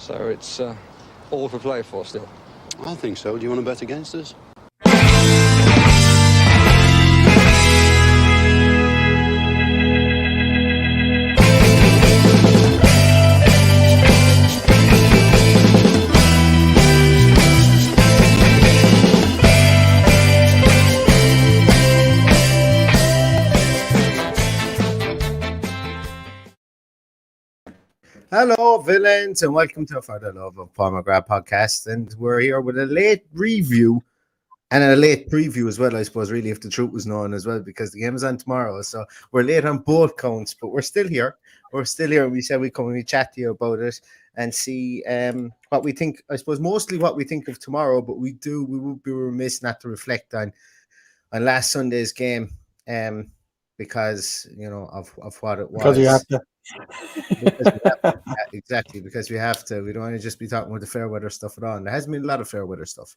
So it's all to play for still. I think so. Do you want to bet against us? Hello, villains, and welcome to For the Love of Paul McGrath podcast. And we're here with a late review and a late preview as well, I suppose, really, if the truth was known as well, because the game is on tomorrow. So we're late on both counts, but we're still here. We're still here. We said we'd come and we chat to you about it and see what we think, I suppose, mostly what we think of tomorrow, but we would be remiss not to reflect on last Sunday's game because, you know, of what it was. Because you have to. Exactly, because we have to. We don't want to just be talking about the fair weather stuff at all. And there has been a lot of fair weather stuff,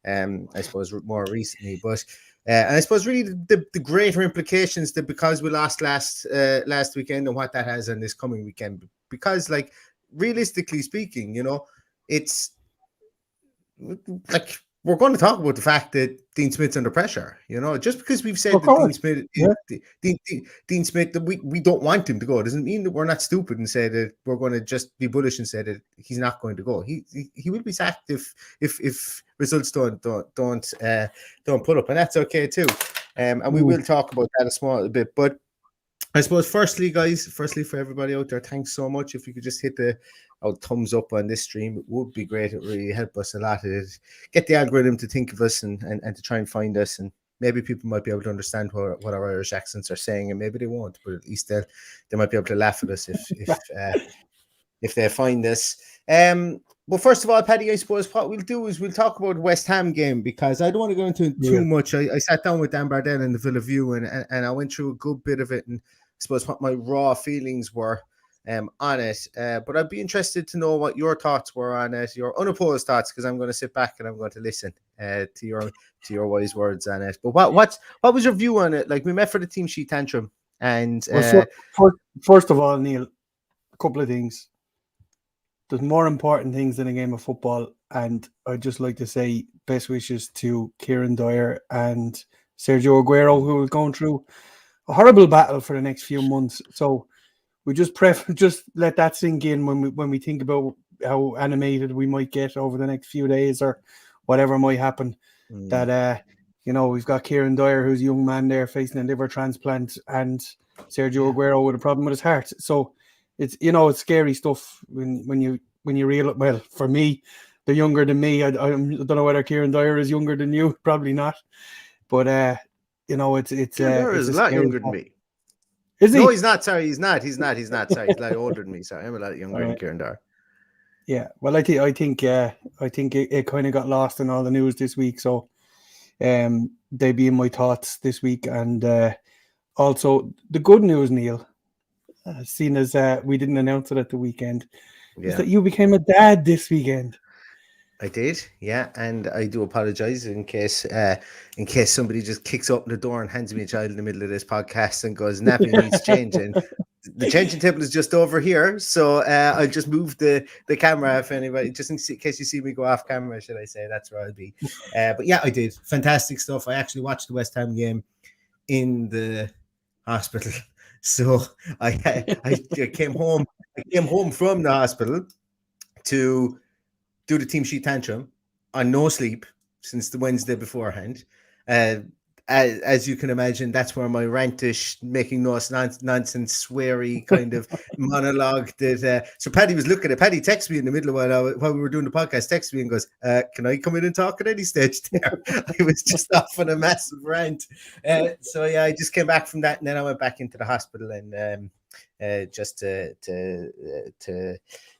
I suppose, more recently. But and I suppose really the greater implications that because we lost last weekend and what that has on this coming weekend. Because, like, realistically speaking, you know, it's like we're going to talk about the fact that Dean Smith's under pressure. You know, just because we've said that Dean Smith, that we don't want him to go, doesn't mean that we're not stupid and say that we're going to just be bullish and say that he's not going to go. He will be sacked if results don't put up, and that's okay too. And we will talk about that a small bit, but I suppose firstly for everybody out there, thanks so much. If you could just hit the thumbs up on this stream, it would be great. It really help us a lot. It get the algorithm to think of us and to try and find us, and maybe people might be able to understand what our Irish accents are saying, and maybe they won't, but at least they might be able to laugh at us if they find us. But first of all, Paddy, I suppose what we'll do is we'll talk about the West Ham game, because I don't want to go into too much. I sat down with Dan Bardell in the Villa View and I went through a good bit of it, and I suppose what my raw feelings were on it. But I'd be interested to know what your thoughts were on it, your unopposed thoughts, because I'm going to sit back and I'm going to listen to your wise words on it. But what was your view on it? Like, we met for the team sheet tantrum, and first of all, Neil, a couple of things. There's more important things than a game of football, and I'd just like to say best wishes to Kieran Dyer and Sergio Aguero, who are going through a horrible battle for the next few months. So we just let that sink in when we think about how animated we might get over the next few days or whatever might happen. That you know, we've got Kieran Dyer, who's a young man there facing a liver transplant, and Sergio Aguero with a problem with his heart. So it's, you know, it's scary stuff when you realize. Well, for me, they're younger than me. I don't know whether Kieran Dyer is younger than you. Probably not. But you know, it's Kieran is a lot younger than me. Is he? No, he's not. Sorry, he's not. Sorry, he's a lot older than me. Sorry, I'm a lot younger than Kieran Dyer. Yeah, well, I think it kind of got lost in all the news this week. So, they be in my thoughts this week, and also the good news, Neil. Seeing as we didn't announce it at the weekend, is that you became a dad this weekend. I did, yeah, and I do apologize in case somebody just kicks open the door and hands me a child in the middle of this podcast and goes, nappy needs changing. The changing table is just over here, so I'll just move the camera if anybody, just in case you see me go off camera, should I say, that's where I'll be. But yeah, I did fantastic stuff. I actually watched the West Ham game in the hospital. So I came home from the hospital to do the team sheet tantrum on no sleep since the Wednesday beforehand. As you can imagine, that's where my rantish, making no nonsense, sweary kind of monologue did. So Paddy was looking at Paddy texted me in the middle of while we were doing the podcast, texted me and goes, can I come in and talk at any stage there? I was just off on a massive rant. So yeah, I just came back from that, and then I went back into the hospital and just to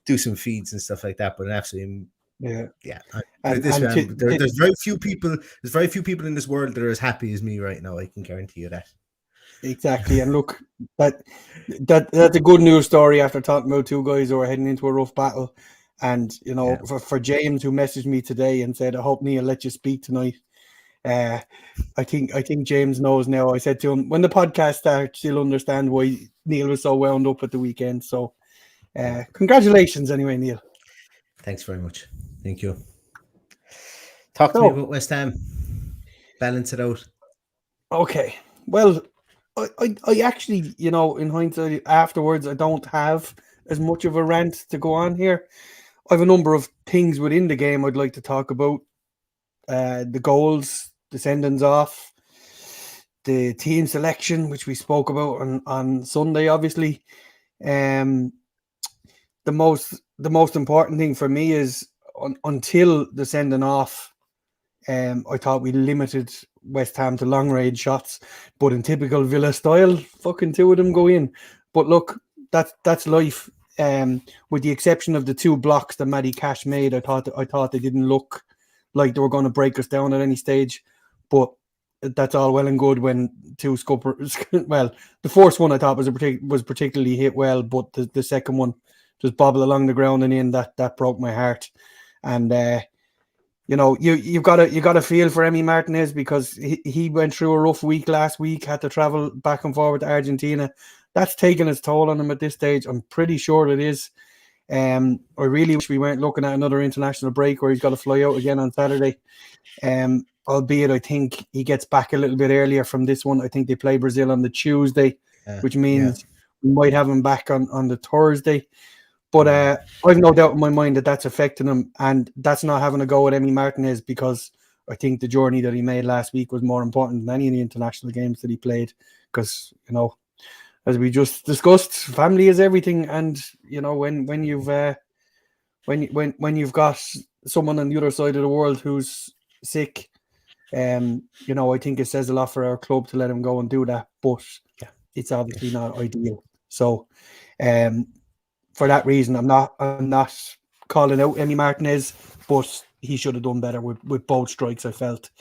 do some feeds and stuff like that. But absolutely, yeah. There's very few people. There's very few people in this world that are as happy as me right now. I can guarantee you that. Exactly, and look, that's a good news story after talking about two guys who are heading into a rough battle. And you know, for James, who messaged me today and said, "I hope Neil let you speak tonight." I think James knows now. I said to him, when the podcast starts, you'll understand why Neil was so wound up at the weekend. So, congratulations anyway, Neil. Thanks very much. Thank you. Talk to me So, about West Ham. Balance it out. okay. Well, I actually, in hindsight, afterwards, I don't have as much of a rant to go on here. I have a number of things within the game I'd like to talk about. The goals, the sendings off, the team selection, which we spoke about on Sunday, obviously. Um, the most important thing for me is until the sending off. I thought we limited West Ham to long range shots, but in typical Villa style, fucking two of them go in. But look, that's life. With the exception of the two blocks that Matty Cash made, I thought they didn't look like they were going to break us down at any stage. But that's all well and good when two scuppers. Well, the first one I thought was particularly hit well, but the second one just bobbled along the ground and in. That broke my heart. And you've got to feel for Emi Martinez because he went through a rough week last week, had to travel back and forward to Argentina. That's taken its toll on him at this stage. I'm pretty sure it is. I really wish we weren't looking at another international break where he's got to fly out again on Saturday. Albeit I think he gets back a little bit earlier from this one. I think they play Brazil on the Tuesday, which means we might have him back on the Thursday. But I've no doubt in my mind that that's affecting him, and that's not having a go at Emi Martinez because I think the journey that he made last week was more important than any of the international games that he played. Because as we just discussed, family is everything, and when you've got someone on the other side of the world who's sick, I think it says a lot for our club to let him go and do that. But it's obviously not ideal. So, for that reason, I'm not calling out Emi Martinez, but he should have done better with both strikes. I felt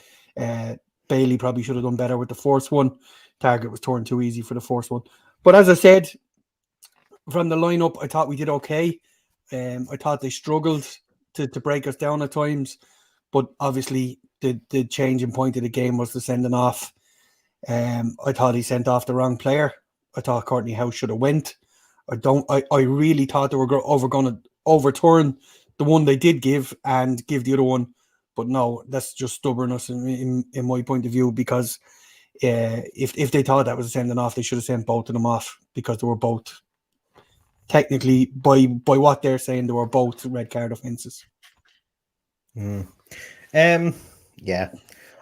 Bailey probably should have done better with the first one. Target was torn too easy for the first one. But as I said, from the lineup, I thought we did okay. I thought they struggled to break us down at times, but obviously the changing point of the game was the sending off. I thought he sent off the wrong player. I thought Courtney House should have went. I really thought they were going to overturn the one they did give and give the other one, but no, that's just stubbornness in my point of view. Because if they thought that was a sending off, they should have sent both of them off because they were both technically by what they're saying they were both red card offences. Yeah.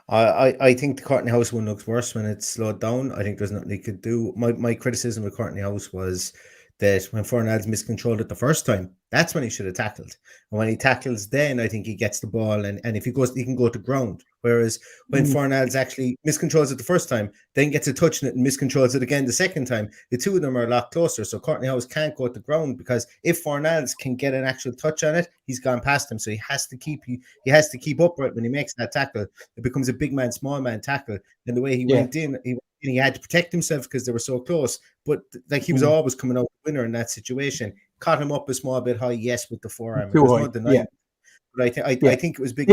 I think the Courtney House one looks worse when it's slowed down. I think there's nothing they could do. My criticism of Courtney House was that when Fornals miscontrolled it the first time, that's when he should have tackled. And when he tackles, then I think he gets the ball, and if he goes, he can go to ground. Whereas when Fornals actually miscontrols it the first time, then gets a touch in it and miscontrols it again the second time, the two of them are a lot closer. So Courtney House can't go to ground because if Fornals can get an actual touch on it, he's gone past him. So he has to keep upright when he makes that tackle. It becomes a big man, small man tackle. And the way he went in, he had to protect himself because they were so close. But like he was always coming out winner in that situation. Caught him up a small bit high, yes, with the forearm. There's no denying. But I think it was big.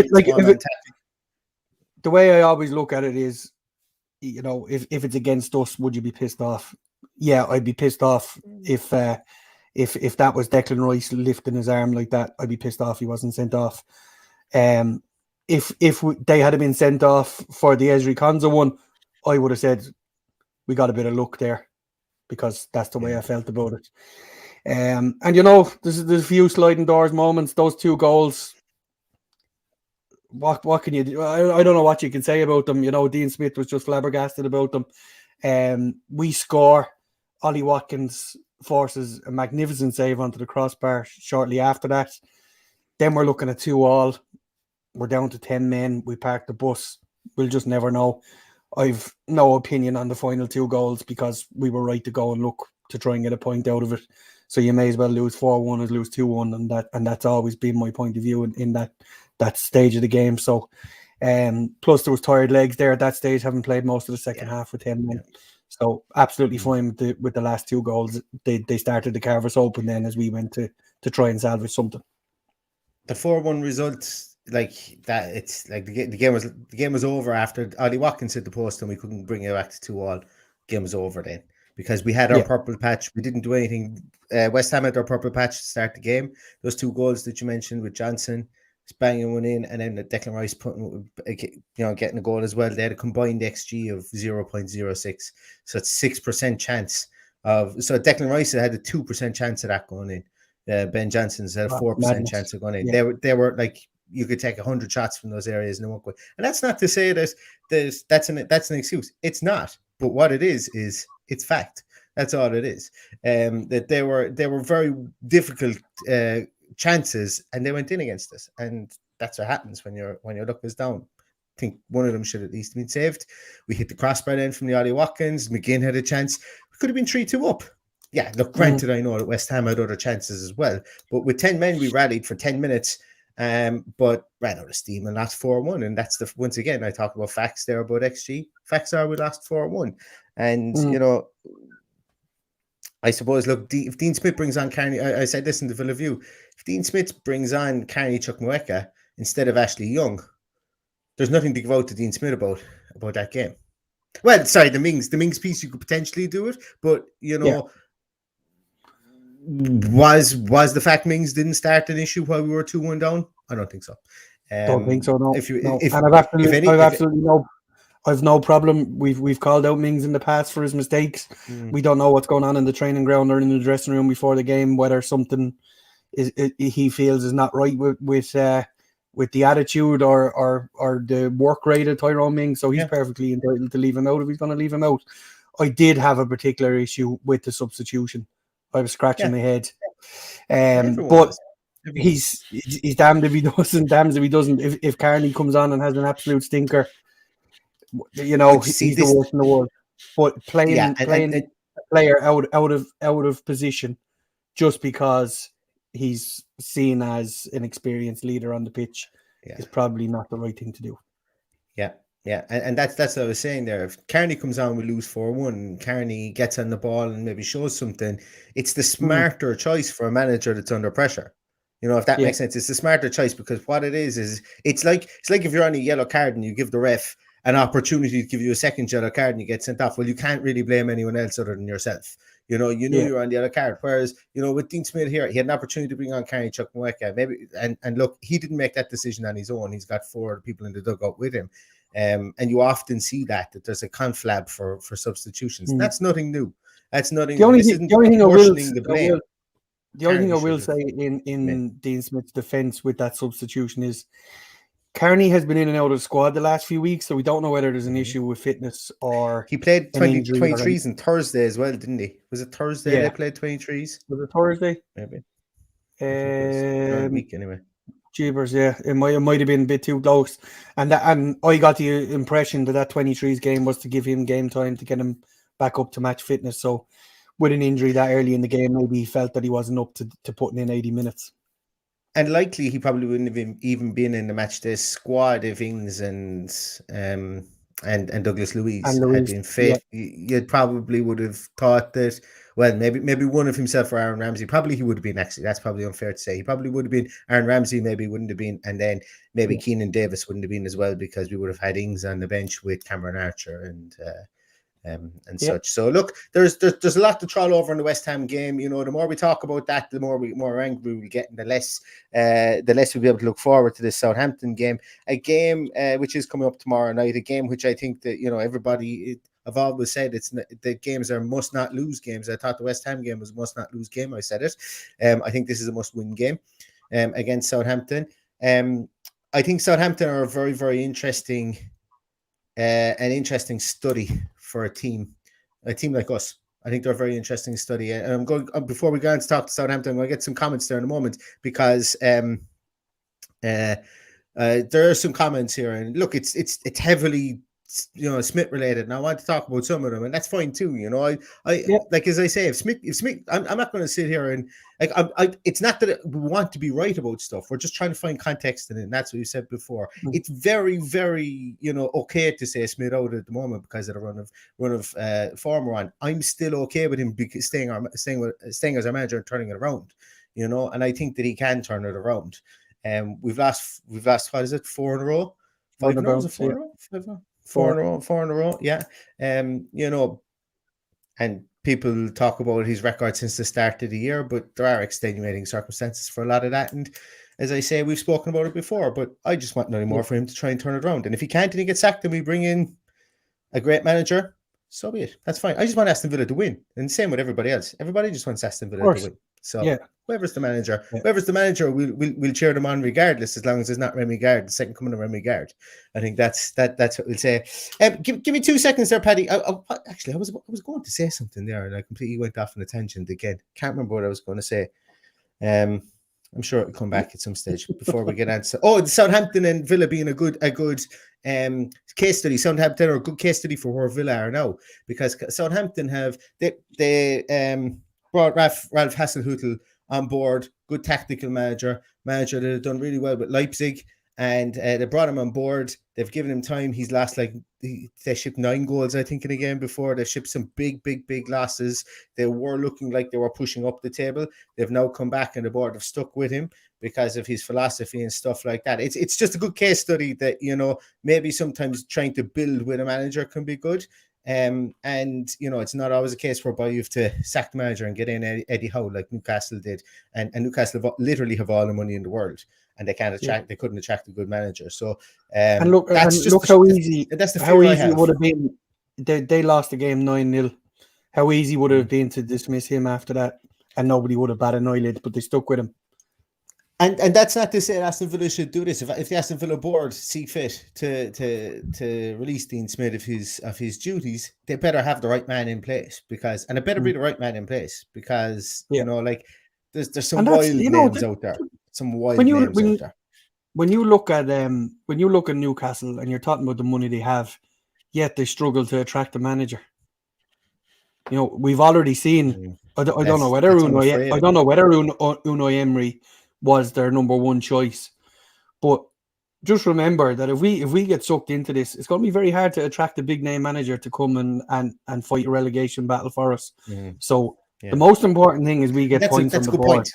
The way I always look at it is, if it's against us, would you be pissed off? Yeah, I'd be pissed off if that was Declan Rice lifting his arm like that. I'd be pissed off he wasn't sent off. If they had been sent off for the Ezri Konsa one, I would have said we got a bit of luck there because that's the way I felt about it. And there's a few sliding doors moments. Those two goals. What can you do? I don't know what you can say about them. Dean Smith was just flabbergasted about them. We score. Ollie Watkins forces a magnificent save onto the crossbar shortly after that. Then we're looking at 2-2. We're down to 10 men. We park the bus. We'll just never know. I've no opinion on the final two goals because we were right to go and look to try and get a point out of it. So you may as well lose 4-1 as lose 2-1, and that's always been my point of view in that stage of the game. So, plus there was tired legs there at that stage, having played most of the second half with 10 men. So absolutely fine with the last two goals. They started to carve us open then as we went to try and salvage something. The 4-1 result, like that, it's like the game was over after Ollie Watkins hit the post and we couldn't bring it back to 2-2. Game was over then. because we had our Yeah. purple patch. We didn't do anything. West Ham had their purple patch to start the game. Those 2 goals that you mentioned with Johnson banging one in, and then the Declan Rice getting a goal as well. They had a combined XG of 0.06, so it's 6% chance of. So Declan Rice had a 2% chance of that going in. Ben Johnson's had a 4% chance of going in. Yeah. They were like, you could take 100 shots from those areas and walk away. And that's not to say that that's an excuse. It's not. But what it is it's fact. That's all it is. That they were very difficult chances, and they went in against us. And that's what happens when your luck is down. I think one of them should at least have been saved. We hit the crossbar then from the Ollie Watkins. McGinn had a chance. We could have been 3-2 up. Yeah, look, granted, I know that West Ham had other chances as well. But with 10 men, we rallied for 10 minutes. But ran out of steam and lost 4-1. And that's once again, I talk about facts there about XG. Facts are we lost 4-1. And, I suppose, look, if Dean Smith brings on Carney, I said this in the Villa View, if Dean Smith brings on Carney Chukwuemeka instead of Ashley Young, there's nothing to give out to Dean Smith about that game. Well, sorry, the Mings piece, you could potentially do it, but, was the fact Mings didn't start an issue while we were 2-1 down? I don't think so. Don't think so, no. No. I've no problem. We've called out Mings in the past for his mistakes. We don't know what's going on in the training ground or in the dressing room before the game, whether something he feels is not right with the attitude or the work rate of Tyrone Mings. So he's perfectly entitled to leave him out if he's going to leave him out. I did have a particular issue with the substitution. I was scratching my head. But he's damned if he does and damned if he doesn't. If Carney comes on and has an absolute stinker, he's the worst in the world. But playing a player out of position just because he's seen as an experienced leader on the pitch is probably not the right thing to do. Yeah, and that's what I was saying there. If Carney comes on, we lose 4-1. Carney gets on the ball and maybe shows something. It's the smarter choice for a manager that's under pressure. If that makes sense, it's the smarter choice, because what it is it's like if you're on a yellow card and you give the ref an opportunity to give you a second yellow card and you get sent off. Well, you can't really blame anyone else other than yourself. You knew you were on the other card. Whereas, with Dean Smith here, he had an opportunity to bring on Carney Chukwuemeka. Maybe and look, he didn't make that decision on his own. He's got 4 people in the dugout with him. And you often see that there's a conflab for substitutions. That's nothing new. That's nothing. The only thing I will say in Dean Smith's defense with that substitution is Carney has been in and out of the squad the last few weeks, so we don't know whether there's an issue with fitness or he played 23s on Thursday as well, didn't he? Was it Thursday they played 23s? Was it Thursday? Maybe. Week anyway. Jeebers, yeah, it might have been a bit too close, and I got the impression that 23s game was to give him game time to get him back up to match fitness. So, with an injury that early in the game, maybe he felt that he wasn't up to putting in 80 minutes. And likely he probably wouldn't have even been in the match day squad if Ings and Douglas Luiz had been fit. Yeah. You probably would have thought that. Well, maybe one of himself or Aaron Ramsey. Probably he would have been, actually. That's probably unfair to say. He probably would have been. Aaron Ramsey maybe wouldn't have been. And then maybe Keenan Davis wouldn't have been as well, because we would have had Ings on the bench with Cameron Archer and such. So look, there's a lot to trawl over in the West Ham game. The more we talk about that, the more angry we get, and the less we'll be able to look forward to this Southampton game. A game which is coming up tomorrow night. A game which I think that everybody. I've always said the games are must not lose games. I thought the West Ham game was a must not lose game. I said it. I think this is a must win game against Southampton. I think Southampton are a very, very interesting an interesting study for a team like us. I think they're a very interesting study. And I'm going, before we go on to talk to Southampton, I'm going to get some comments there in a moment, because there are some comments here, and look, it's heavily Smith related, and I want to talk about some of them, and that's fine too. Like, as I say, if Smith, I'm not going to sit here and it's not that we want to be right about stuff. We're just trying to find context in it, and that's what you said before. It's very, very okay to say Smith out at the moment because of the run of form we're on. I'm still okay with him staying as our manager and turning it around. And I think that he can turn it around. We've lost what is it, 4 in a row? 5 in a row? Is it 4 in a row? 4 in a row, yeah. And people talk about his record since the start of the year, but there are extenuating circumstances for a lot of that. And as I say, we've spoken about it before, but I just want nothing more for him to try and turn it around. And if he can't and he gets sacked, then we bring in a great manager. So be it. That's fine. I just want Aston Villa to win. And same with everybody else. Everybody just wants Aston Villa to win. So whoever's the manager, we'll cheer them on regardless, as long as it's not Remy Gard, the second coming of Remy Gard. I think that's what we'll say. Give me 2 seconds there, Paddy. Actually, I was going to say something there, and I completely went off on a tangent again. Can't remember what I was going to say. I'm sure it'll come back at some stage before we get on. The Southampton and Villa being a good case study. Southampton are a good case study for where Villa are now, because Southampton have they brought Ralph Hasenhüttl on board, good tactical manager that have done really well with Leipzig, and they brought him on board. They've given him time. He's lost they shipped 9 goals, I think, in a game before. They shipped some big losses. They were looking like they were pushing up the table. They've now come back, and the board have stuck with him because of his philosophy and stuff like that. It's just a good case study that, maybe sometimes trying to build with a manager can be good. And it's not always a case whereby you have to sack the manager and get in Eddie Howe like Newcastle did, and Newcastle literally have all the money in the world, and they they couldn't attract a good manager. So look how easy it would have been. They lost the game 9-0. How easy would it have been to dismiss him after that, and nobody would have batted an eyelid, but they stuck with him. And that's not to say Aston Villa should do this. If the Aston Villa board see fit to release Dean Smith of his duties, they better have the right man in place, because it better be the right man in place, because there's some wild names out there. Some wild names out there. When you look at Newcastle and you're talking about the money they have, yet they struggle to attract a manager. We've already seen. I don't know whether Unai Emery was their number one choice, but just remember that if we get sucked into this, it's going to be very hard to attract a big name manager to come and fight a relegation battle for us. So the most important thing is we get points on the board.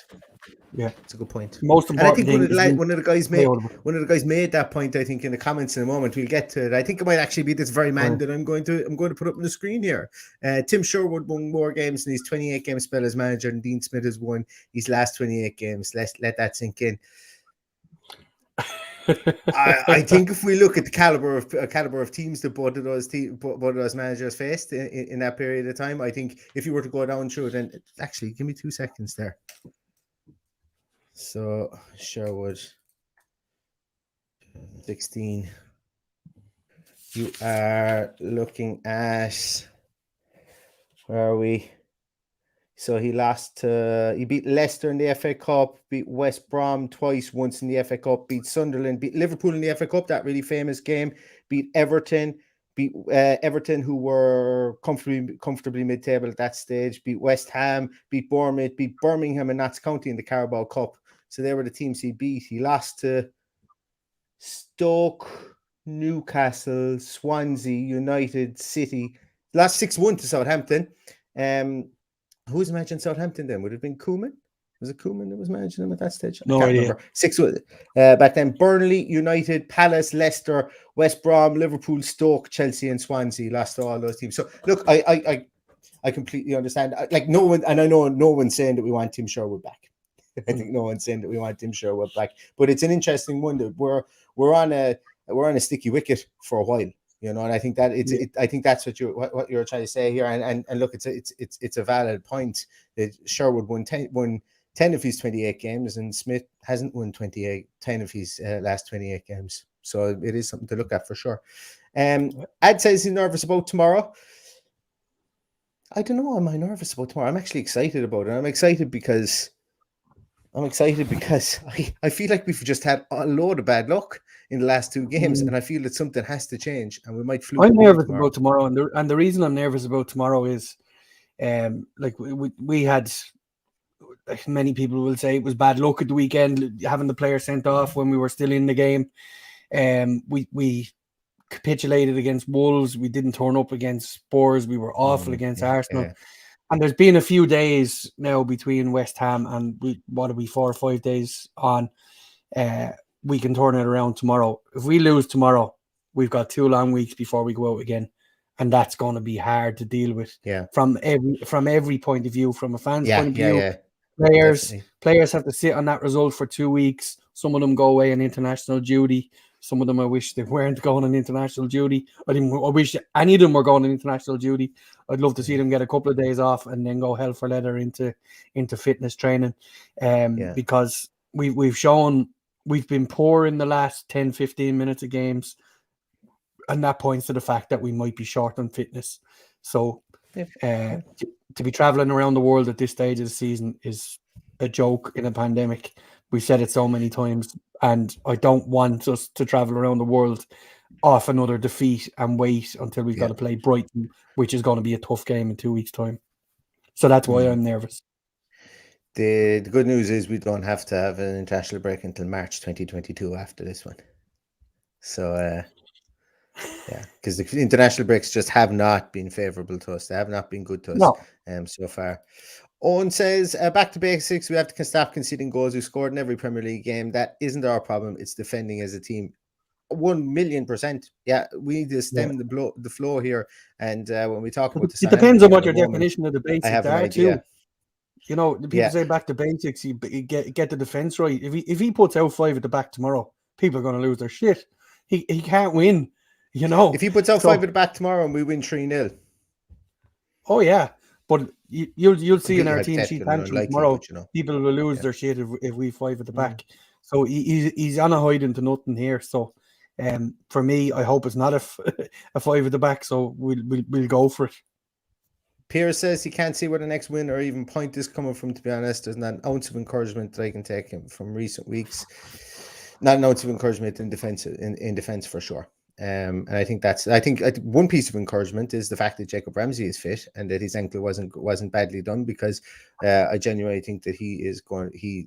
Yeah, it's a good point. Most important thing. I think one of the guys made that point. I think in the comments in a moment we'll get to it. I think it might actually be this very man that I'm going to put up on the screen here. Tim Sherwood won more games in his 28 game spell as manager, and Dean Smith has won his last 28 games. Let that sink in. I think if we look at the caliber of teams that both of those managers faced in that period of time, I think if you were to go down through it, and actually give me 2 seconds there. So Sherwood 16. You are looking at, where are we? So he beat Leicester in the FA Cup, beat West Brom once in the FA Cup, beat Sunderland, beat Liverpool in the FA Cup, that really famous game, beat Everton, who were comfortably mid-table at that stage, beat West Ham, beat Bournemouth, beat Birmingham and Notts County in the Carabao Cup. So they were the teams he beat. He lost to Stoke, Newcastle, Swansea, United, City. Lost 6-1 to Southampton. Who was managing Southampton then? Would it have been Koeman? Was it Koeman that was managing them at that stage? No idea. Remember. 6-1 back then. Burnley, United, Palace, Leicester, West Brom, Liverpool, Stoke, Chelsea, and Swansea lost to all those teams. So look, I completely understand. No one's saying that we want Tim Sherwood back. I think no one's saying that we want Tim Sherwood back, but it's an interesting one that we're on a sticky wicket for a while, and I think that I think that's what you're trying to say here, and look, it's a valid point that Sherwood won 10 of his 28 games, and Smith hasn't won 10 of his last 28 games, so it is something to look at for sure. Ad says he's nervous about tomorrow. I don't know. Am I nervous about tomorrow? I'm actually excited about it. I'm excited because I feel like we've just had a load of bad luck in the last 2 games, and I feel that something has to change, and we might fluke. I'm nervous about tomorrow, and the reason I'm nervous about tomorrow is, we had, many people will say it was bad luck at the weekend, having the player sent off when we were still in the game. We capitulated against Wolves. We didn't turn up against Spurs. We were awful against Arsenal. Yeah. And there's been a few days now between West Ham and 4 or 5 days on. We can turn it around tomorrow. If we lose tomorrow, we've got 2 long weeks before we go out again. and that's going to be hard to deal with. Yeah. From every point of view, from a fan's point of view. Yeah. Players have to sit on that result for 2 weeks. Some of them go away on international duty. Some of them I wish they weren't going on international duty. I wish any of them were going on international duty. I'd love to see them get a couple of days off and then go hell for leather into fitness training. Because we've shown we've been poor in the last 10, 15 minutes of games. And that points to the fact that we might be short on fitness. So to be traveling around the world at this stage of the season is a joke in a pandemic. We've said it so many times, and I don't want us to travel around the world off another defeat and wait until we've got to play Brighton, which is going to be a tough game in 2 weeks' time. So that's why I'm nervous. The good news is we don't have to have an international break until March 2022 after this one. So, because the international breaks just have not been favourable to us. They have not been good to us so far. Owen says, back to basics. We have to stop conceding goals. We scored in every Premier League game. That isn't our problem. It's defending as a team. 1,000,000%. Yeah, we need to stem the flow here. And when we talk about it depends on what your definition of the basics are too. You know, the people say back to basics. You get the defense right. If he puts out 5 at the back tomorrow, people are going to lose their shit. He can't win. You know, if he puts out 5 at the back tomorrow and we win 3-0. Oh yeah, but you'll see in our team sheet tantrum tomorrow. People will lose their shit if we 5 at the back. So he's on a hide into nothing here. So for me, I hope it's not a 5 at the back. So we'll go for it. Pierce says he can't see where the next win or even point is coming from. To be honest, there's not an ounce of encouragement that I can take him from recent weeks. Not an ounce of encouragement in defense for sure. And I think one piece of encouragement is the fact that Jacob Ramsey is fit and that his ankle wasn't badly done, because I genuinely think that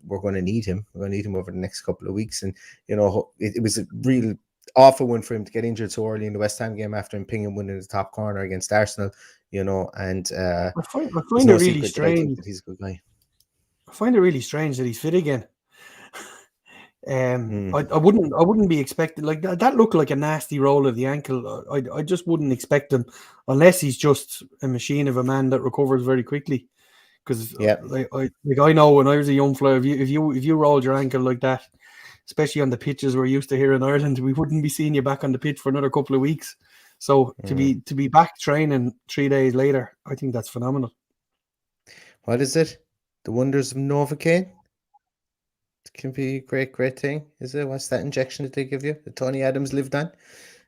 we're going to need him. We're going to need him over the next couple of weeks. And you know, it was a real awful one for him to get injured so early in the West Ham game after Impingham winning the top corner against Arsenal. You know, and I find it really strange that he's a good guy. I find it really strange that he's fit again. I wouldn't be expecting like that. That looked like a nasty roll of the ankle. I just wouldn't expect him unless he's just a machine of a man that recovers very quickly. Because I know when I was a young fella, if you rolled your ankle like that, especially on the pitches we're used to here in Ireland, we wouldn't be seeing you back on the pitch for another couple of weeks. So to be back training 3 days later, I think that's phenomenal. What is it? The wonders of Novocaine? It can be a great thing, is it? What's that injection that they give you that Tony Adams lived on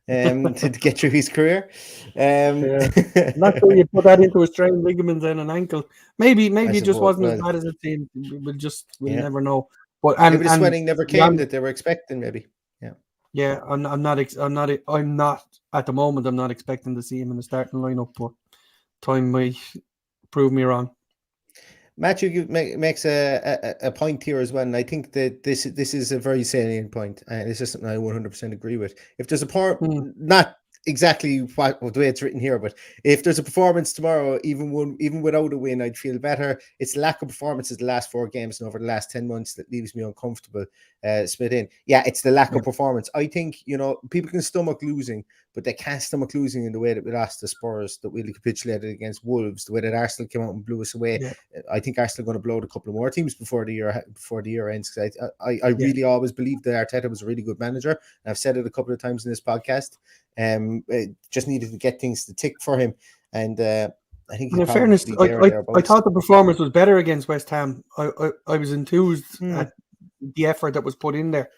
to get through his career? Not sure you put that into a strained ligament and an ankle. Maybe it just wasn't as bad as it seemed. We'll never know. But maybe the sweating never came that they were expecting. Maybe. Yeah, I'm not at the moment. I'm not expecting to see him in the starting lineup, but time might prove me wrong. Matthew makes a point here as well, and I think that this is a very salient point, and it's just something I 100% agree with. If there's a part, not exactly the way it's written here, but if there's a performance tomorrow, even without a win, I'd feel better. It's the lack of performances the last 4 games and over the last 10 months that leaves me uncomfortable. Smith in. Yeah, it's the lack of performance. I think, you know, people can stomach losing, but they can't stomach losing in the way that we lost to Spurs, that we capitulated against Wolves, the way that Arsenal came out and blew us away. Yeah. I think Arsenal are going to blow out a couple of more teams before the year ends. Because I really always believed that Arteta was a really good manager. And I've said it a couple of times in this podcast. It just needed to get things to tick for him. And I think in fairness, I thought the performance was better against West Ham. I was enthused at the effort that was put in there.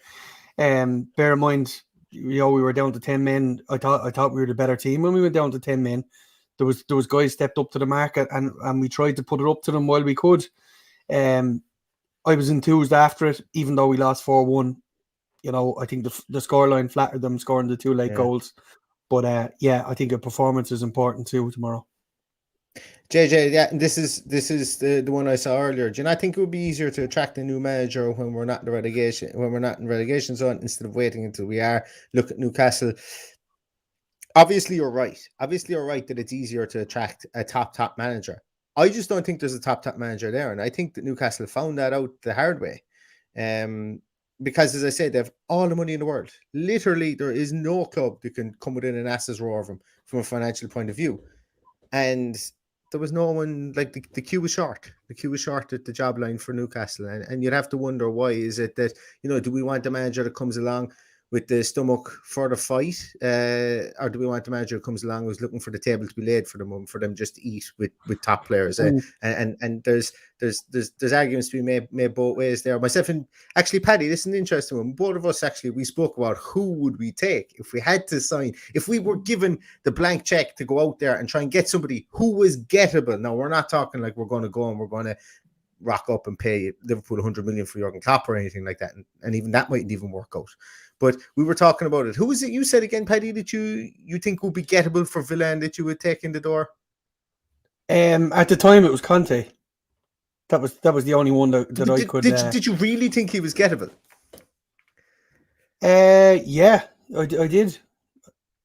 Bear in mind, you know, we were down to 10 men. I thought we were the better team when we went down to 10 men. There was guys stepped up to the market and we tried to put it up to them while we could. I was enthused after it, even though we lost 4-1. You know, I think the scoreline flattered them scoring the 2 late goals. But I think a performance is important too tomorrow. JJ, and this is the one I saw earlier. Do you not think it would be easier to attract a new manager when we're not in relegation zone instead of waiting until we are? Look at Newcastle. Obviously, you're right. That it's easier to attract a top manager. I just don't think there's a top manager there, and I think that Newcastle found that out the hard way. because, as I said, they have all the money in the world. Literally, there is no club that can come within an ass's roar of them from a financial point of view. And there was no one, like, the queue was short. The queue was short at the job line for Newcastle. And you'd have to wonder, why is it that, do we want a manager that comes along with the stomach for the fight, or do we want the manager who comes along who's looking for the table to be laid for them just to eat with top players? And there's arguments to be made both ways there. Myself and actually Paddy, this is an interesting one. Both of us actually, we spoke about who would we take if we had to sign, if we were given the blank check to go out there and try and get somebody who was gettable. Now, we're not talking like we're going to go and we're going to rock up and pay Liverpool 100 million for Jurgen Klopp or anything like that, and even that mightn't even work out. But we were talking about it. Who was it you said again, Paddy, that you think would be gettable for Villa and that you would take in the door? At the time, it was Conte. That was the only one that I could. Did you really think he was gettable? Yeah, I did.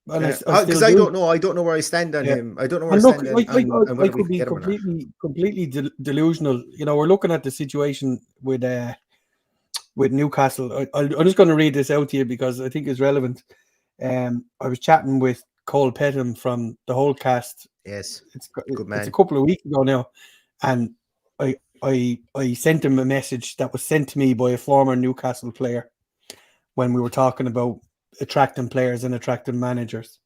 Because I don't know. I don't know where I stand on him. I don't know where I stand on I could be completely delusional. We're looking at the situation with Newcastle. I'm just going to read this out to you because I think it's relevant. I was chatting with Cole Petham from the whole cast. Yes, good man. It's a couple of weeks ago now, and I sent him a message that was sent to me by a former Newcastle player when we were talking about attracting players and attracting managers.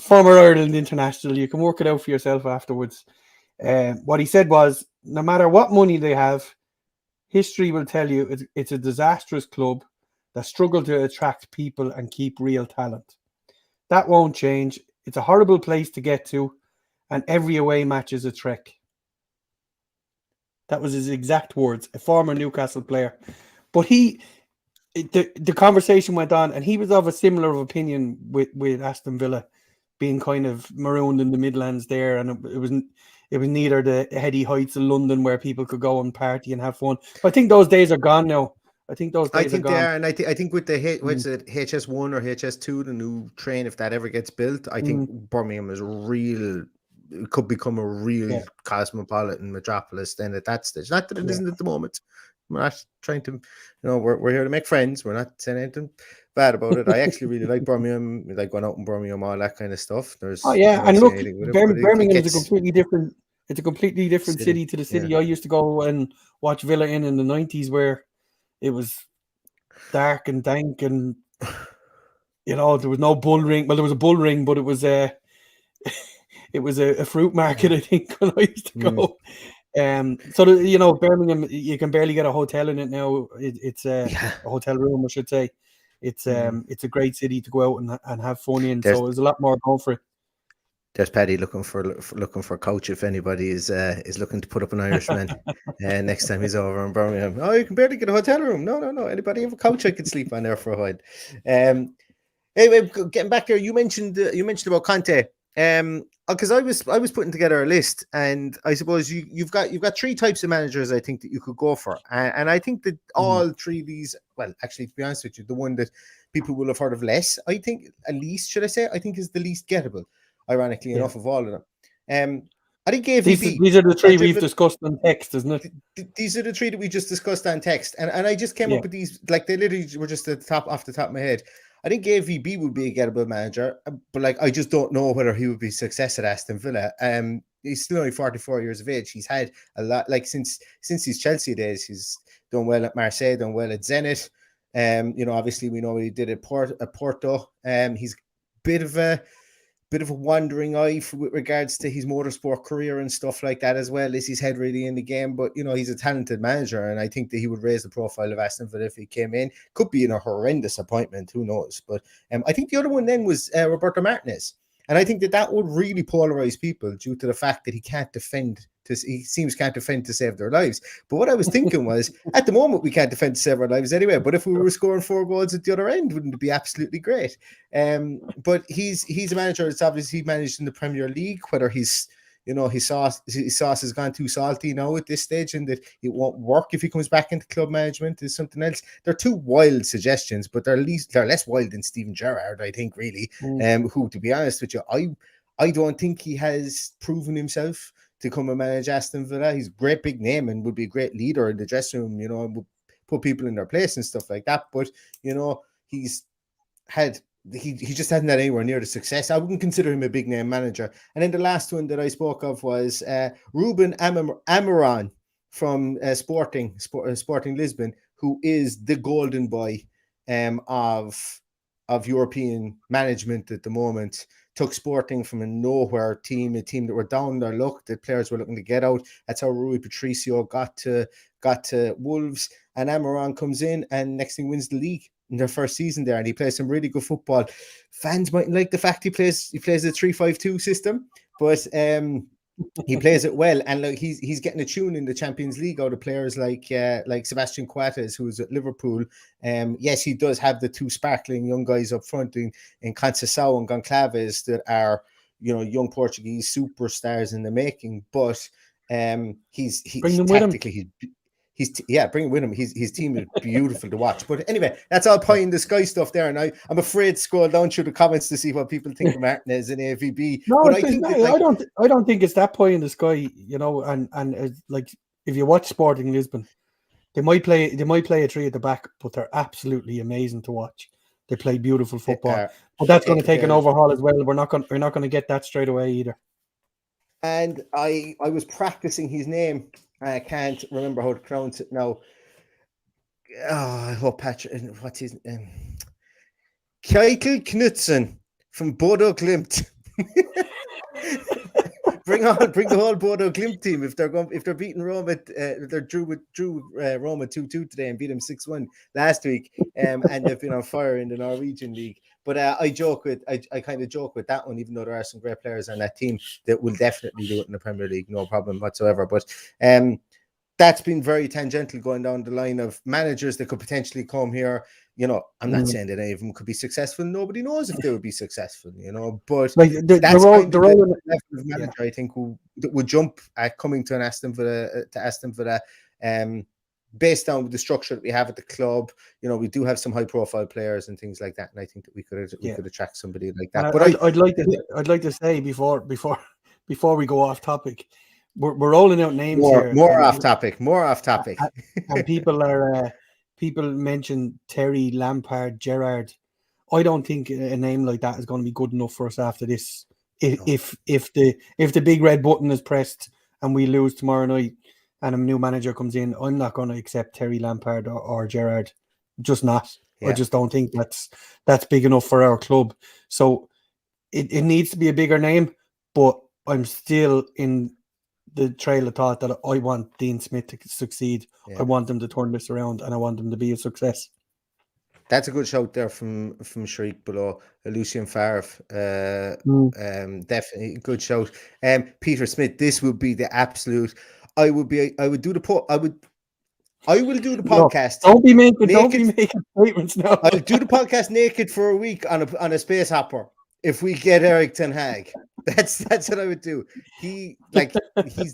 Former Ireland international. You can work it out for yourself afterwards. What he said was, no matter what money they have, history will tell you it's a disastrous club that struggle to attract people and keep real talent. That won't change. It's a horrible place to get to, and every away match is a trek. That was his exact words, a former Newcastle player. But the conversation went on, and he was of a similar opinion with Aston Villa being kind of marooned in the Midlands there, and it was neither the heady heights of London where people could go and party and have fun. But I think those days are gone now. I think those days are gone. They are, and I think with the what's it, HS1 or HS2, the new train, if that ever gets built, I think Birmingham is it could become a real cosmopolitan metropolis then at that stage. Not that it isn't at the moment. We're not trying to, we're here to make friends. We're not saying anything bad about it. I actually really like Birmingham. We like going out in Birmingham, all that kind of stuff. And look, Birmingham is a completely different. It's a completely different city to the city I used to go and watch Villa in the 90s, where it was dark and dank, and there was no bull ring. Well, there was a bull ring, but it was a fruit market, I think, when I used to go. Birmingham, you can barely get a hotel in it now. It's a hotel room, I should say. It's a great city to go out and have fun in. So there's a lot more going for it. There's Paddy looking for a coach if anybody is looking to put up an Irishman next time he's over in Birmingham. Oh, you can barely get a hotel room. No. Anybody have a couch I could sleep on there for a while? Anyway, getting back there, you mentioned about Conte. Because I was putting together a list, and I suppose you've got three types of managers I think that you could go for, and I think that all three of these, well, actually, to be honest with you, the one that people will have heard of less, I think, at least, should I say, I think is the least gettable, ironically enough, of all of them. I think AVB. These are the three we've discussed on text, isn't it? These are the three that we just discussed on text, and I just came up with these, like they literally were just off the top of my head. I think AVB would be a gettable manager, but I just don't know whether he would be a success at Aston Villa. He's still only 44 years of age. He's had a lot, since his Chelsea days. He's done well at Marseille, done well at Zenit. Obviously we know what he did at Porto. He's a bit of a wandering eye with regards to his motorsport career and stuff like that, as well as his head really in the game. But he's a talented manager, and I think that he would raise the profile of Aston Villa if he came in. Could be in a horrendous appointment, who knows? But I think the other one then was Roberto Martinez, and I think that would really polarize people due to the fact that he can't defend. He can't defend to save their lives. But what I was thinking was, at the moment, we can't defend to save our lives anyway. But if we were scoring 4 goals at the other end, wouldn't it be absolutely great? But he's a manager that's obviously managed in the Premier League. Whether his sauce has gone too salty now at this stage, and that it won't work if he comes back into club management is something else. They're two wild suggestions, but they're less wild than Steven Gerrard, I think, really. Who, to be honest with you, I don't think he has proven himself to come and manage Aston Villa. He's a great big name and would be a great leader in the dressing room, put people in their place and stuff like that. But he just hasn't had anywhere near the success. I wouldn't consider him a big name manager. And then the last one that I spoke of was Ruben Amorim from Sporting Lisbon, who is the golden boy of European management at the moment. Took Sporting from a nowhere team, a team that were down their luck, that players were looking to get out. That's how Rui Patricio got to Wolves, and Amorim comes in and next thing wins the league in their first season there, and he plays some really good football. Fans mightn't like the fact he plays a 3-5-2 system, but he plays it well, and like he's getting a tune in the Champions League out of players like Sebastian Coates, who's at Liverpool. Yes, he does have the two sparkling young guys up front in Conceição and Goncalves that are young Portuguese superstars in the making, but he's tactically bring him with him. His team is beautiful to watch. But anyway, that's all pie in the sky stuff there. And I'm afraid to scroll down through the comments to see what people think of Martinez and AVB. No, but I don't think it's that pie in the sky. And like if you watch Sporting Lisbon, they might play a three at the back, but they're absolutely amazing to watch. They play beautiful football. But that's going to take an overhaul as well. We're not going to get that straight away either. And I was practicing his name. I can't remember how to pronounce it now. I hope Patrick. What's his name? Keitel Knudsen from Bodo Glimt. bring the whole Bodo Glimt team if they're beating Roma. They drew Roma 2-2 today and beat them 6-1 last week. And they've been on fire in the Norwegian league. But I kind of joke with that one, even though there are some great players on that team that will definitely do it in the Premier League, no problem whatsoever. But that's been very tangential going down the line of managers that could potentially come here. I'm not saying that any of them could be successful. Nobody knows if they would be successful, but like that's the level of manager I think would jump at coming to Aston Villa. Based on the structure that we have at the club, we do have some high-profile players and things like that, and I think that we could attract somebody like that. But I'd like to say before we go off topic, we're rolling out names here. More off topic. And people mention Terry, Lampard, Gerrard. I don't think a name like that is going to be good enough for us after this. If the big red button is pressed and we lose tomorrow night, and a new manager comes in, I'm not going to accept Terry Lampard or Gerrard. Just not. Yeah. I just don't think that's big enough for our club. So it needs to be a bigger name, but I'm still in the trail of thought that I want Dean Smith to succeed. Yeah. I want them to turn this around, and I want them to be a success. That's a good shout there from Shriek below. Lucien Favre. Definitely a good shout. Peter Smith, this would be the absolute. I will do the podcast. Don't be making statements now. I'll do the podcast naked for a week on a space hopper if we get Eric Ten Hag. That's what I would do. He's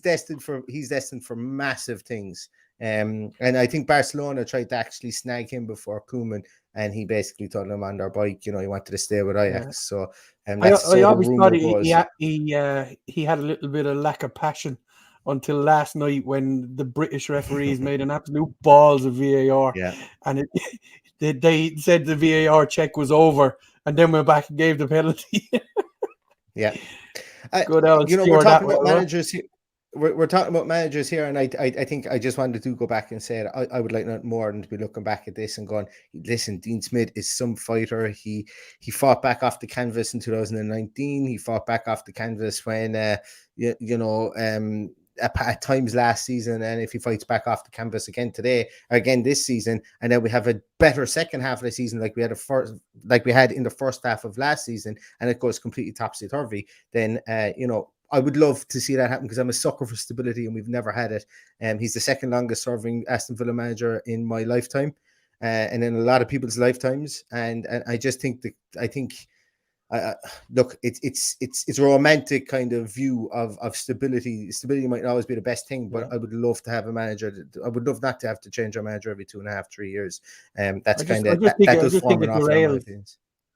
destined for massive things. And I think Barcelona tried to actually snag him before Koeman, and he basically told them on their bike, he wanted to stay with Ajax. Yeah. So I always thought he had a little bit of lack of passion until last night when the British referees made an absolute balls of VAR. Yeah. And they said the VAR check was over and then went back and gave the penalty. Yeah. Good Alex. We're talking about managers here. We're talking about managers here, and I think I just wanted to go back and say that I would like nothing more than to be looking back at this and going, listen, Dean Smith is some fighter. He fought back off the canvas in 2019. He fought back off the canvas when at times last season, and if he fights back off the canvas again this season, and then we have a better second half of the season like we had in the first half of last season, and it goes completely topsy-turvy, then I would love to see that happen because I'm a sucker for stability and we've never had it. He's the second longest serving Aston Villa manager in my lifetime, and in a lot of people's lifetimes, and I just think look, it's a romantic kind of view of stability. Stability might not always be the best thing, but I would love to have a manager. I would love not to have to change our manager every 2.5-3 years. That's kind of that does form an awful lot.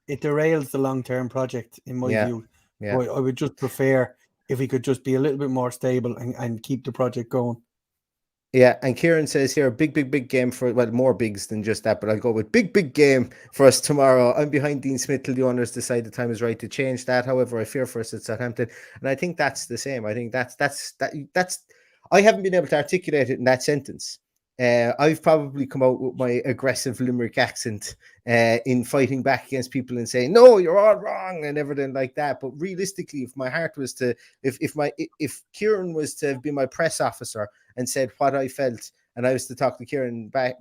It derails the long-term project in my view. Yeah. I would just prefer if we could just be a little bit more stable and keep the project going. Yeah, and Kieran says here, big game for, well, more bigs than just that, but I'll go with big game for us tomorrow. I'm behind Dean Smith till the owners decide the time is right to change that. However, I fear for us at Southampton, and I think that's the same. I think that's. I haven't been able to articulate it in that sentence. I've probably come out with my aggressive Limerick accent in fighting back against people and saying, no, you're all wrong and everything like that. But realistically, if my heart was to, if Kieran was to have been my press officer and said what I felt, and I was to talk to Kieran back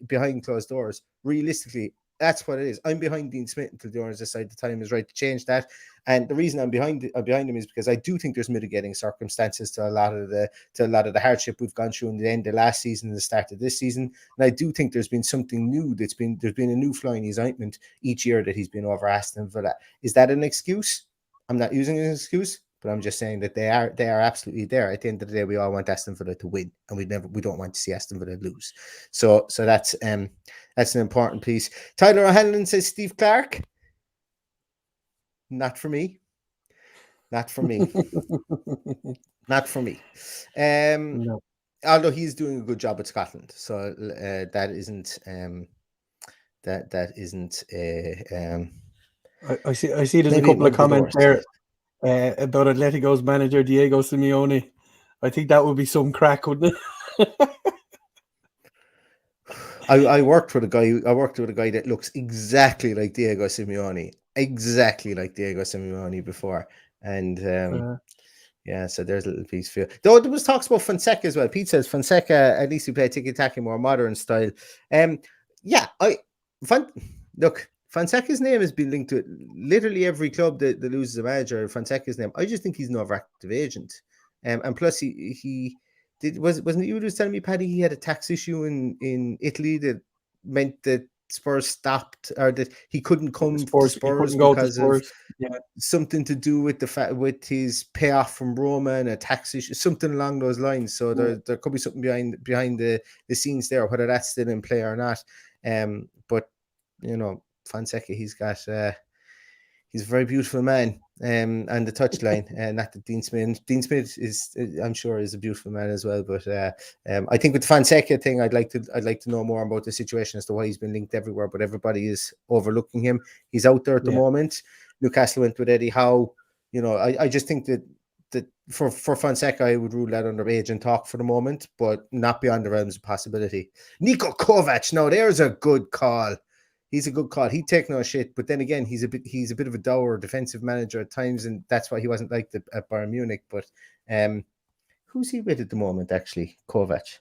behind closed doors, realistically, that's what it is. I'm behind Dean Smith until the owners decide the time is right to change that. And the reason I'm behind him is because I do think there's mitigating circumstances to a lot of the hardship we've gone through in the end of last season and the start of this season. And I do think there's been something new there's been a new fly in his ointment each year that he's been over Aston Villa. Is that an excuse? I'm not using it as an excuse, but I'm just saying that they are absolutely there. At the end of the day, we all want Aston Villa to win, and we don't want to see Aston Villa lose. So that's an important piece. Tyler O'Hanlon says Steve Clark. Not for me. Not for me. Not for me. No. Although he's doing a good job at Scotland, so that isn't that isn't I see. There's a couple of comments there about Atletico's manager Diego Simeone. I think that would be some crack, wouldn't it? I worked with a guy that looks exactly like Diego Simeone before, and yeah, so there's a little piece for you. Though there was talks about Fonseca as well. Pete says Fonseca, at least he played tiki-taka, more modern style. Look, Fonseca's name has been linked to literally every club that loses a manager. Fonseca's name. I just think he's an overactive agent, and plus wasn't it you who was telling me, Paddy, he had a tax issue in Italy that meant that Spurs stopped, or that he couldn't come to Spurs because of something to do with with his payoff from Roma and a tax issue, something along those lines. So there could be something behind the scenes there, whether that's still in play or not. But Fonseca, he's a very beautiful man, and the touchline, and not that Dean Smith is, I'm sure, is a beautiful man as well. But I think with the Fonseca thing, I'd like to know more about the situation as to why he's been linked everywhere, but everybody is overlooking him. He's out there at the moment. Newcastle went with Eddie Howe. I just think that for Fonseca, I would rule that under agent talk for the moment, but not beyond the realms of possibility. Niko Kovac, no, there's a good call. He's a good call. He'd take no shit, but then again, he's a bit of a dour defensive manager at times, and that's why he wasn't liked at Bayern Munich. But who's he with at the moment, actually? Kovac.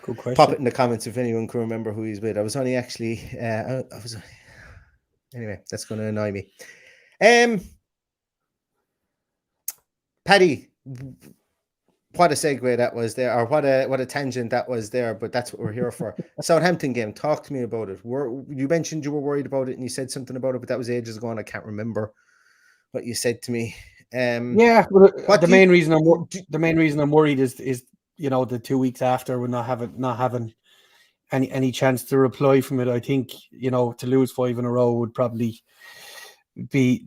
Good question. Pop it in the comments if anyone can remember who he's with. I was only actually anyway, that's going to annoy me. Paddy, what a segue that was there, or what a tangent that was there, but that's what we're here for. Southampton game, talk to me about it. You mentioned you were worried about it, and you said something about it, but that was ages ago, and I can't remember what you said to me. The main reason I'm worried is the 2 weeks after we're not having any chance to reply from it. I think to lose 5 in a row would probably be,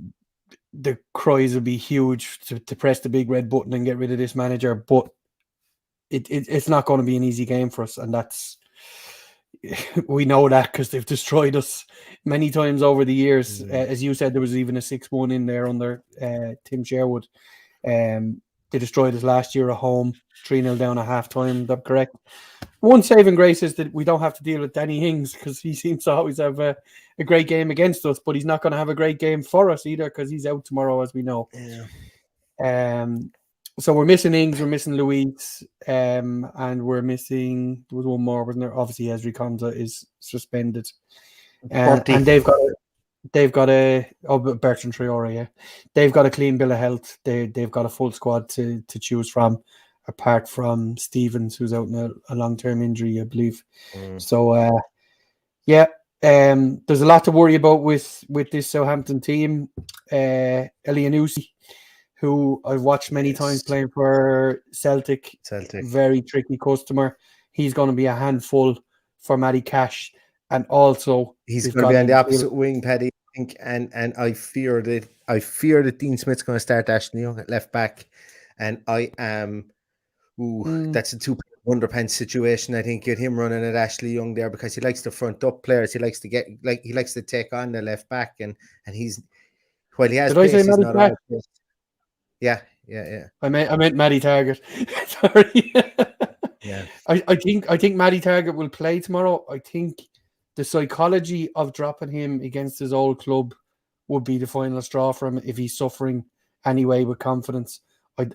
the cries would be huge to press the big red button and get rid of this manager, but it's not going to be an easy game for us, and we know that because they've destroyed us many times over the years. As you said, there was even a 6-1 in there under Tim Sherwood. They destroyed us last year at home, 3-0 down at half-time. That's correct. One saving grace is that we don't have to deal with Danny Ings, because he seems to always have a great game against us, but he's not going to have a great game for us either, because he's out tomorrow, as we know. So we're missing Ings, we're missing Luis, and we're missing, there was one more, wasn't there? Obviously, Ezri Konsa is suspended. And they've got Bertrand Traore, yeah. They've got a clean bill of health. They've got a full squad to choose from, apart from Stevens, who's out in a long-term injury, I believe. So, there's a lot to worry about with this Southampton team. Elianusi, who I've watched many times playing for Celtic, very tricky customer. He's going to be a handful for Matty Cash, and also he's going to be on the opposite wing, Paddy. And I fear that Dean Smith's going to start Ashley Young at left back, and I am That's a two underpants situation. I think get him running at Ashley Young there because he likes to front up players. He likes to take on the left back and he's while he has Did I say pace, he's Matty not Target? all pace. Yeah. I meant Matty Target. Sorry. Yeah. I think Matty Target will play tomorrow. I think the psychology of dropping him against his old club would be the final straw for him if he's suffering anyway with confidence.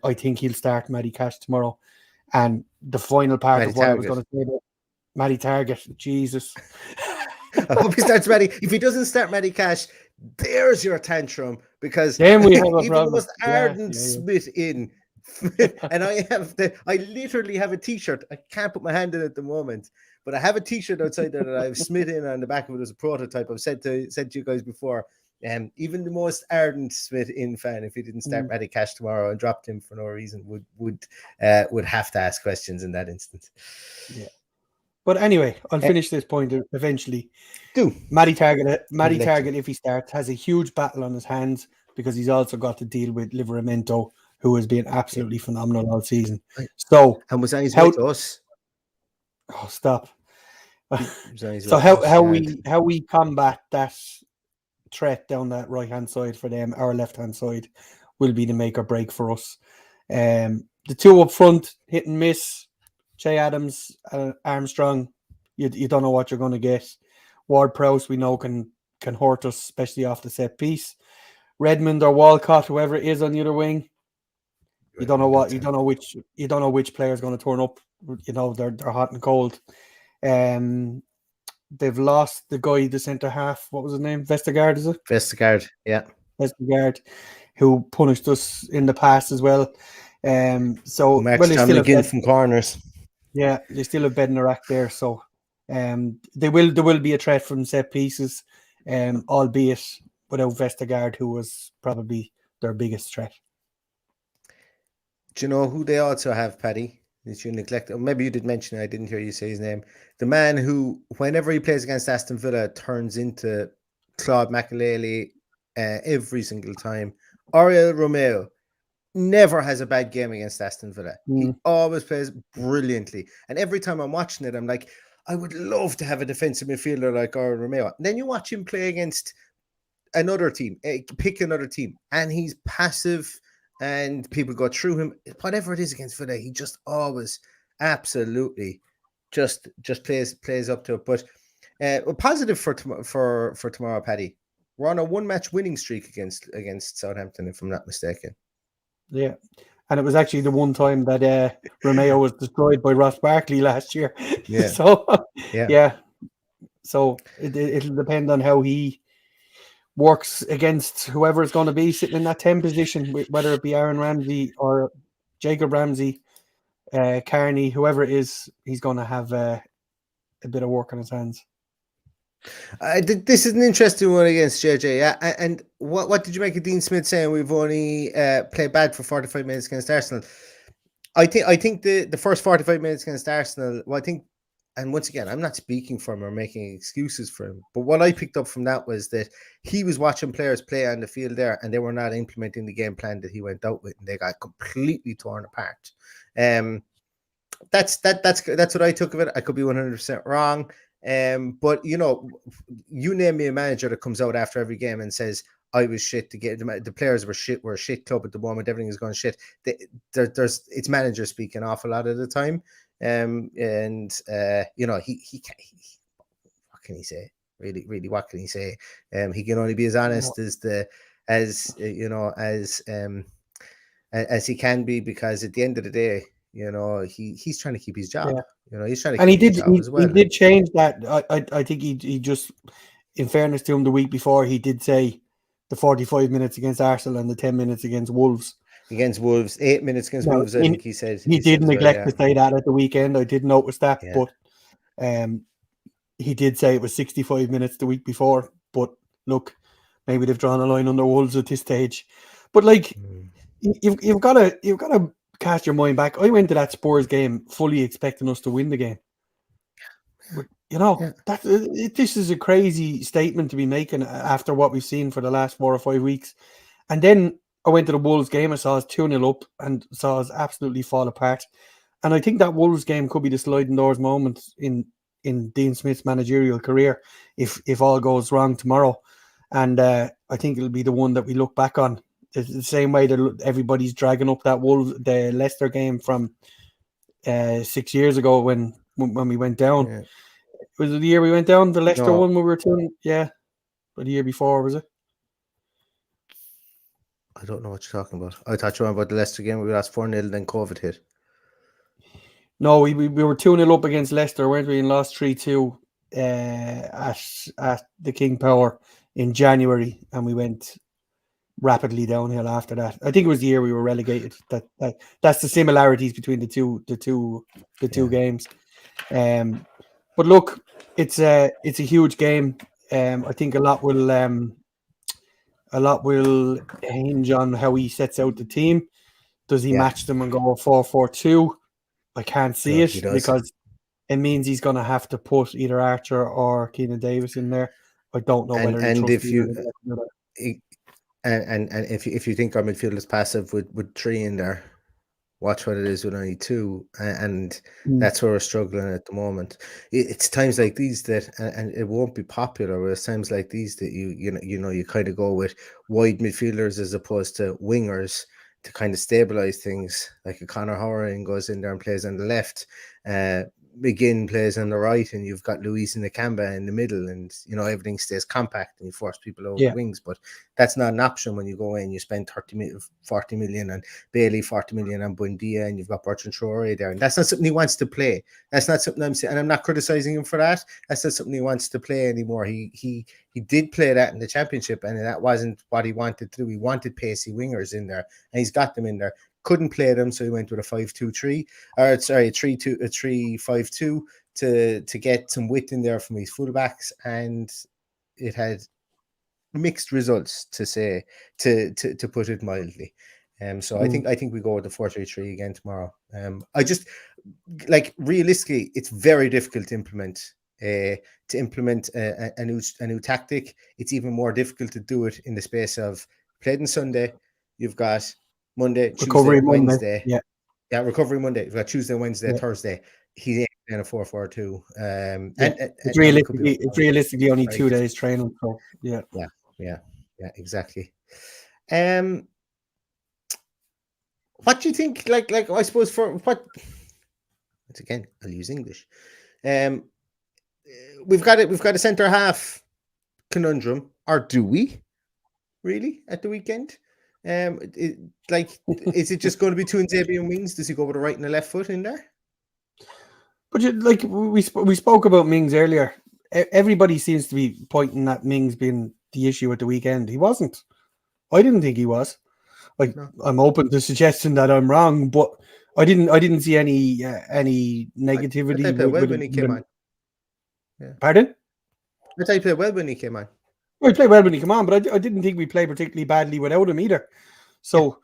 I think he'll start Matty Cash tomorrow. And the final part Matty of what I was Target. going to say about Matty Target, Jesus. I hope he starts Matty. If he doesn't start Matty Cash, there's your tantrum because Then we have a even the problem. most ardent Yeah. Smith in, and I literally have a T-shirt. I can't put my hand in it at the moment, but I have a T-shirt outside there that I have Smith in on the back of it as a prototype. I've said to you guys before. Even the most ardent Smith in fan, if he didn't start Matty Cash tomorrow and dropped him for no reason, would have to ask questions in that instance. Yeah. But anyway, I'll finish this point eventually. Do Matty Target, if he starts, has a huge battle on his hands because he's also got to deal with Liveramento, who has been absolutely phenomenal all season. So, and was on his way to us. Oh, stop! So how we combat that threat down that right hand side for them, our left hand side, will be the make or break for us. The two up front, hit and miss. Che Adams, Armstrong, you don't know what you're going to get. Ward-Prowse, we know can hurt us, especially off the set piece. Redmond or Walcott, whoever it is on the other wing, you don't know which player is going to turn up. You know they're hot and cold. They've lost the guy, the centre half. What was his name? Vestergaard, is it? Vestergaard, yeah. Vestergaard, who punished us in the past as well. So Max Tomlin from corners. Yeah, they still have Bednarak there, so there will be a threat from set pieces, albeit without Vestergaard, who was probably their biggest threat. Do you know who they also have, Paddy? That you neglect, or maybe you did mention it, I didn't hear you say his name. The man who, whenever he plays against Aston Villa, turns into Claude Makelele every single time. Ariel Romeo never has a bad game against Aston Villa. He always plays brilliantly. And every time I'm watching it, I'm like, I would love to have a defensive midfielder like Ariel Romeo. And then you watch him play against another team, pick another team, and he's passive and people go through him. Whatever it is against Villa, he just always absolutely just plays up to it. But positive for tomorrow, Paddy. We're on a one-match winning streak against Southampton, if I'm not mistaken. Yeah, and it was actually the one time that Romeo was destroyed by Ross Barkley last year. Yeah. So it'll depend on how he works against whoever is going to be sitting in that 10 position, whether it be Aaron Ramsey or Jacob Ramsey, Carney, whoever it is. He's going to have a bit of work on his hands. This is an interesting one against JJ. Yeah, and what did you make of Dean Smith saying we've only played bad for 45 minutes against Arsenal? I think the first 45 minutes against Arsenal. Well, I think, and once again, I'm not speaking for him or making excuses for him, but what I picked up from that was that he was watching players play on the field there, and they were not implementing the game plan that he went out with, and they got completely torn apart. That's what I took of it. I could be 100% wrong. But you know, you name me a manager that comes out after every game and says I was shit to get the players were shit. We're a shit club at the moment. Everything is going shit. It's manager speaking off a lot of the time. You know, he what can he say? Really, what can he say? He can only be as honest as he can be, because at the end of the day, you know, he's trying to keep his job. Yeah. You know, he's trying to keep his job as well. He did change that. I think he just, in fairness to him, the week before he did say the 45 minutes against Arsenal and the 10 minutes against Wolves. 8 minutes against Wolves, I think he said. He did neglect to say that at the weekend. I did notice that, but he did say it was 65 minutes the week before. But look, maybe they've drawn a line under Wolves at this stage. But like, you've got to cast your mind back. I went to that Spurs game fully expecting us to win the game. But, you know, this is a crazy statement to be making after what we've seen for the last 4 or 5 weeks. And then I went to the Wolves game. I saw us 2-0 up and saw us absolutely fall apart. And I think that Wolves game could be the sliding doors moment in Dean Smith's managerial career if all goes wrong tomorrow. And I think it'll be the one that we look back on. It's the same way that everybody's dragging up the Leicester game from 6 years ago when we went down. Yeah. Was it the year we went down? The Leicester No. one when we were two? Yeah. But the year before, was it? I don't know what you're talking about. I thought you were about the Leicester game. We lost 4-0, then COVID hit. No, we were 2-0 up against Leicester, weren't we? And lost 3-2 at the King Power in January, and we went rapidly downhill after that. I think it was the year we were relegated. That's the similarities between the two games. But look, it's a huge game. I think a lot will hinge on how he sets out the team. Does he match them and go 4-4-2? I can't see it because it means he's going to have to put either Archer or Keenan Davis in there. I don't know whether. And if you think our midfield is passive with 3 in there, watch what it is with only 2, and that's where we're struggling at the moment. It's times like these that, and it won't be popular, but it's times like these that you kind of go with wide midfielders as opposed to wingers to kind of stabilize things. Like a Conor Horan goes in there and plays on the left, McGinn plays on the right, and you've got Luis and Nakamba in the middle, and everything stays compact and you force people over the wings. But that's not an option when you go in. You spend 40 million on Bailey, 40 million on Buendia, and you've got Bertrand Traore there, and that's not something he wants to play. That's not something I'm saying, and I'm not criticizing him for that. That's not something he wants to play anymore. He did play that in the Championship, and that wasn't what he wanted to do. He wanted pacey wingers in there, and he's got them in there. Couldn't play them, so he went with a 5-2-3, or sorry, a 3-5-2 to get some width in there from his fullbacks, and it had mixed results to put it mildly. So I think we go with the 4-3-3 again tomorrow. I just realistically, it's very difficult to implement. A new tactic. It's even more difficult to do it in the space of played on Sunday. You've got Monday, recovery Tuesday, Monday. Wednesday. Yeah, recovery Monday. You've got Tuesday, Wednesday, Thursday. He's in a 4-4-2. It's realistically only 2 days training. So yeah, exactly. What do you think? Like I suppose for what? Once again, I'll use English. We've got a centre half conundrum, or do we really at the weekend? Is it just going to be two Nzabi wings? Does he go with a right and a left foot in there? But we spoke about Mings earlier. Everybody seems to be pointing at Mings being the issue at the weekend. He wasn't. I didn't think he was. No. I'm open to suggesting that I'm wrong, but I didn't see any negativity. I thought when he came on. Yeah. Pardon? I thought he played well when he came on. Well, he played well when he came on, but I didn't think we played particularly badly without him either. So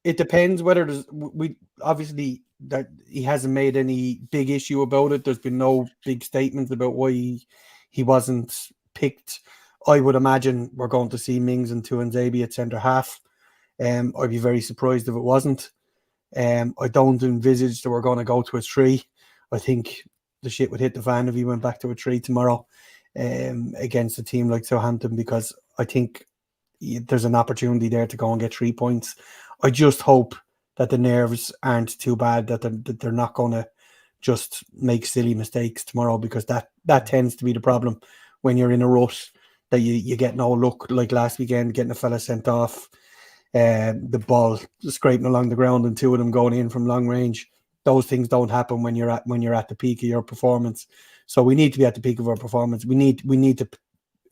it depends whether we obviously that he hasn't made any big issue about it. There's been no big statements about why he wasn't picked. I would imagine we're going to see Mings and Nzabi at centre half. I'd be very surprised if it wasn't. I don't envisage that we're going to go to a 3. I think the shit would hit the fan if he went back to a 3 tomorrow against a team like Southampton, because I think there's an opportunity there to go and get 3 points. I just hope that the nerves aren't too bad, that they're not going to just make silly mistakes tomorrow, because that tends to be the problem when you're in a rut, that you get no luck, like last weekend, getting a fella sent off, the ball scraping along the ground and 2 of them going in from long range. Those things don't happen when you're at the peak of your performance. So we need to be at the peak of our performance. We need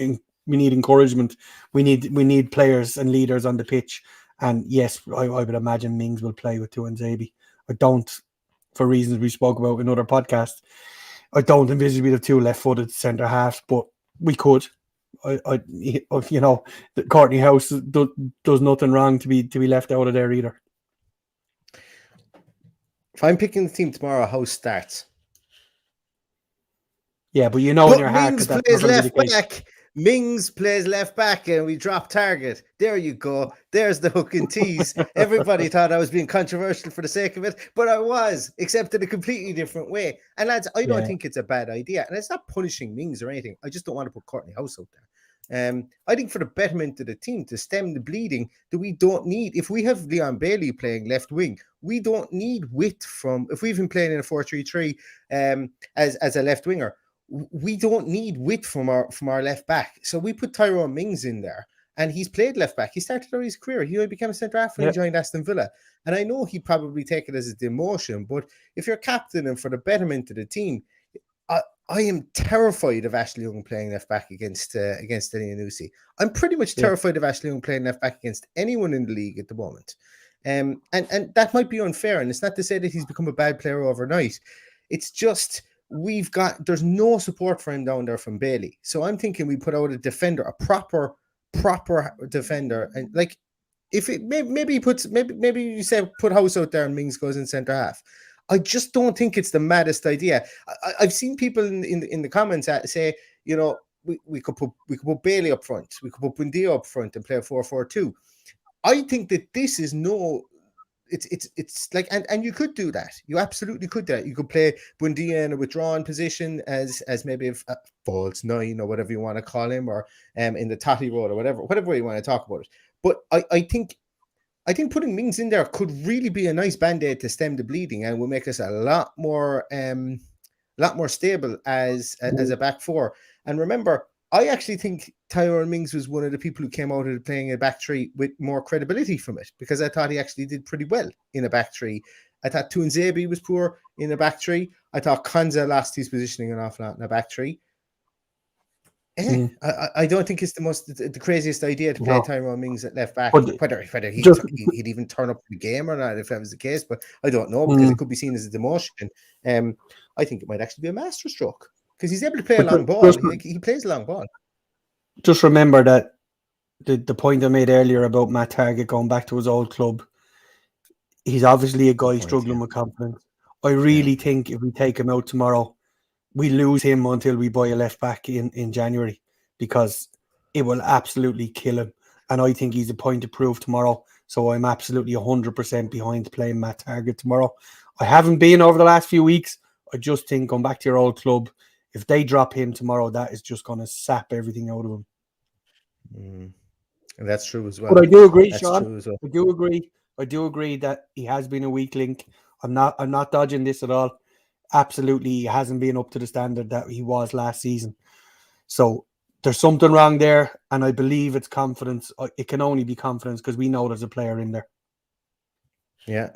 encouragement. We need players and leaders on the pitch. And yes, I would imagine Mings will play with Nzabi. I don't, for reasons we spoke about in other podcasts, I don't envisage we have 2 left-footed centre halves, but we could. Courtney House does nothing wrong to be left out of there either. If I'm picking the team tomorrow, House starts. Yeah, but in your heart, Mings plays left back. Mings plays left back and we drop target. There you go. There's the hook and tease. Everybody thought I was being controversial for the sake of it, but I was, except in a completely different way. And lads, I don't think it's a bad idea. And it's not punishing Mings or anything. I just don't want to put Courtney House out there. I think for the betterment of the team, to stem the bleeding, that we don't need, if we have Leon Bailey playing left wing, we don't need width from, if we've been playing in a 4-3-3 as a left winger, we don't need width from our left back. So we put Tyrone Mings in there, and he's played left back. He started out his career. He only became a centre half when he joined Aston Villa. And I know he'd probably take it as a demotion, but if you're captain and for the betterment of the team, I am terrified of Ashley Young playing left back against Enianusi. I'm pretty much terrified of Ashley Young playing left back against anyone in the league at the moment. And that might be unfair. And it's not to say that he's become a bad player overnight. It's just there's no support for him down there from Bailey. So I'm thinking we put out a defender, a proper defender, and like if it maybe you say put House out there and Mings goes in centre half. I just don't think it's the maddest idea. I've seen people in the comments say, we could put Bailey up front, we could put Buendia up front and play a 4-4-2. I think that this is it's like, and you could do that. You absolutely could do that. You could play Buendia in a withdrawn position as maybe a false 9 or whatever you want to call him, or in the Totty role or whatever way you want to talk about it. But I think putting Mings in there could really be a nice band-aid to stem the bleeding, and will make us a lot more stable as a back four. And remember, I actually think Tyrone Mings was one of the people who came out of playing a back three with more credibility from it, because I thought he actually did pretty well in a back three. I thought Tuanzebe was poor in a back three. I thought Konza lost his positioning an awful lot in a back three. I don't think it's the craziest idea to play Tyrone Mings at left back. Whether he'd even turn up for the game or not, if that was the case, but I don't know, because it could be seen as a demotion. I think it might actually be a masterstroke, because he's able to play a long ball. He plays a long ball. Just remember that the point I made earlier about Matt Targett going back to his old club, he's obviously a guy struggling with confidence. I really think if we take him out tomorrow, we lose him until we buy a left back in January, because it will absolutely kill him. And I think he's a point to prove tomorrow. So I'm absolutely 100% behind playing Matt Targett tomorrow. I haven't been over the last few weeks. I just think, going back to your old club, if they drop him tomorrow, that is just going to sap everything out of him. And that's true as well. But I do agree, Sean. Well. I do agree that he has been a weak link. I'm not dodging this at all. Absolutely, he hasn't been up to the standard that he was last season. So there's something wrong there, and I believe it's confidence. It can only be confidence, because we know there's a player in there. Yeah.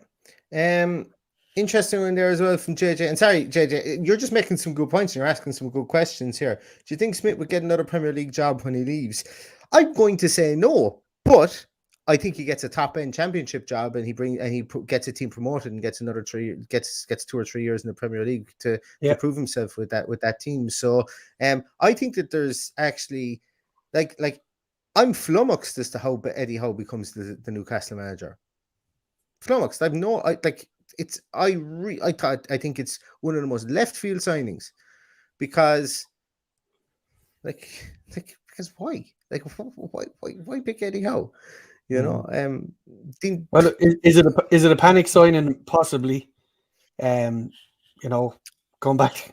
Interesting one there as well from JJ. And sorry, JJ, you're just making some good points and you're asking some good questions here. Do you think Smith would get another Premier League job when he leaves? I'm going to say no, but I think he gets a top-end championship job, and he gets a team promoted and gets another 2 or 3 years in the Premier League to prove himself with that team. So I think that there's actually like I'm flummoxed as to how Eddie Howe becomes the Newcastle manager. Flummoxed. I think it's one of the most left field signings, because because why? Like why pick Eddie Howe? Well, is it a panic signing? Possibly. Come back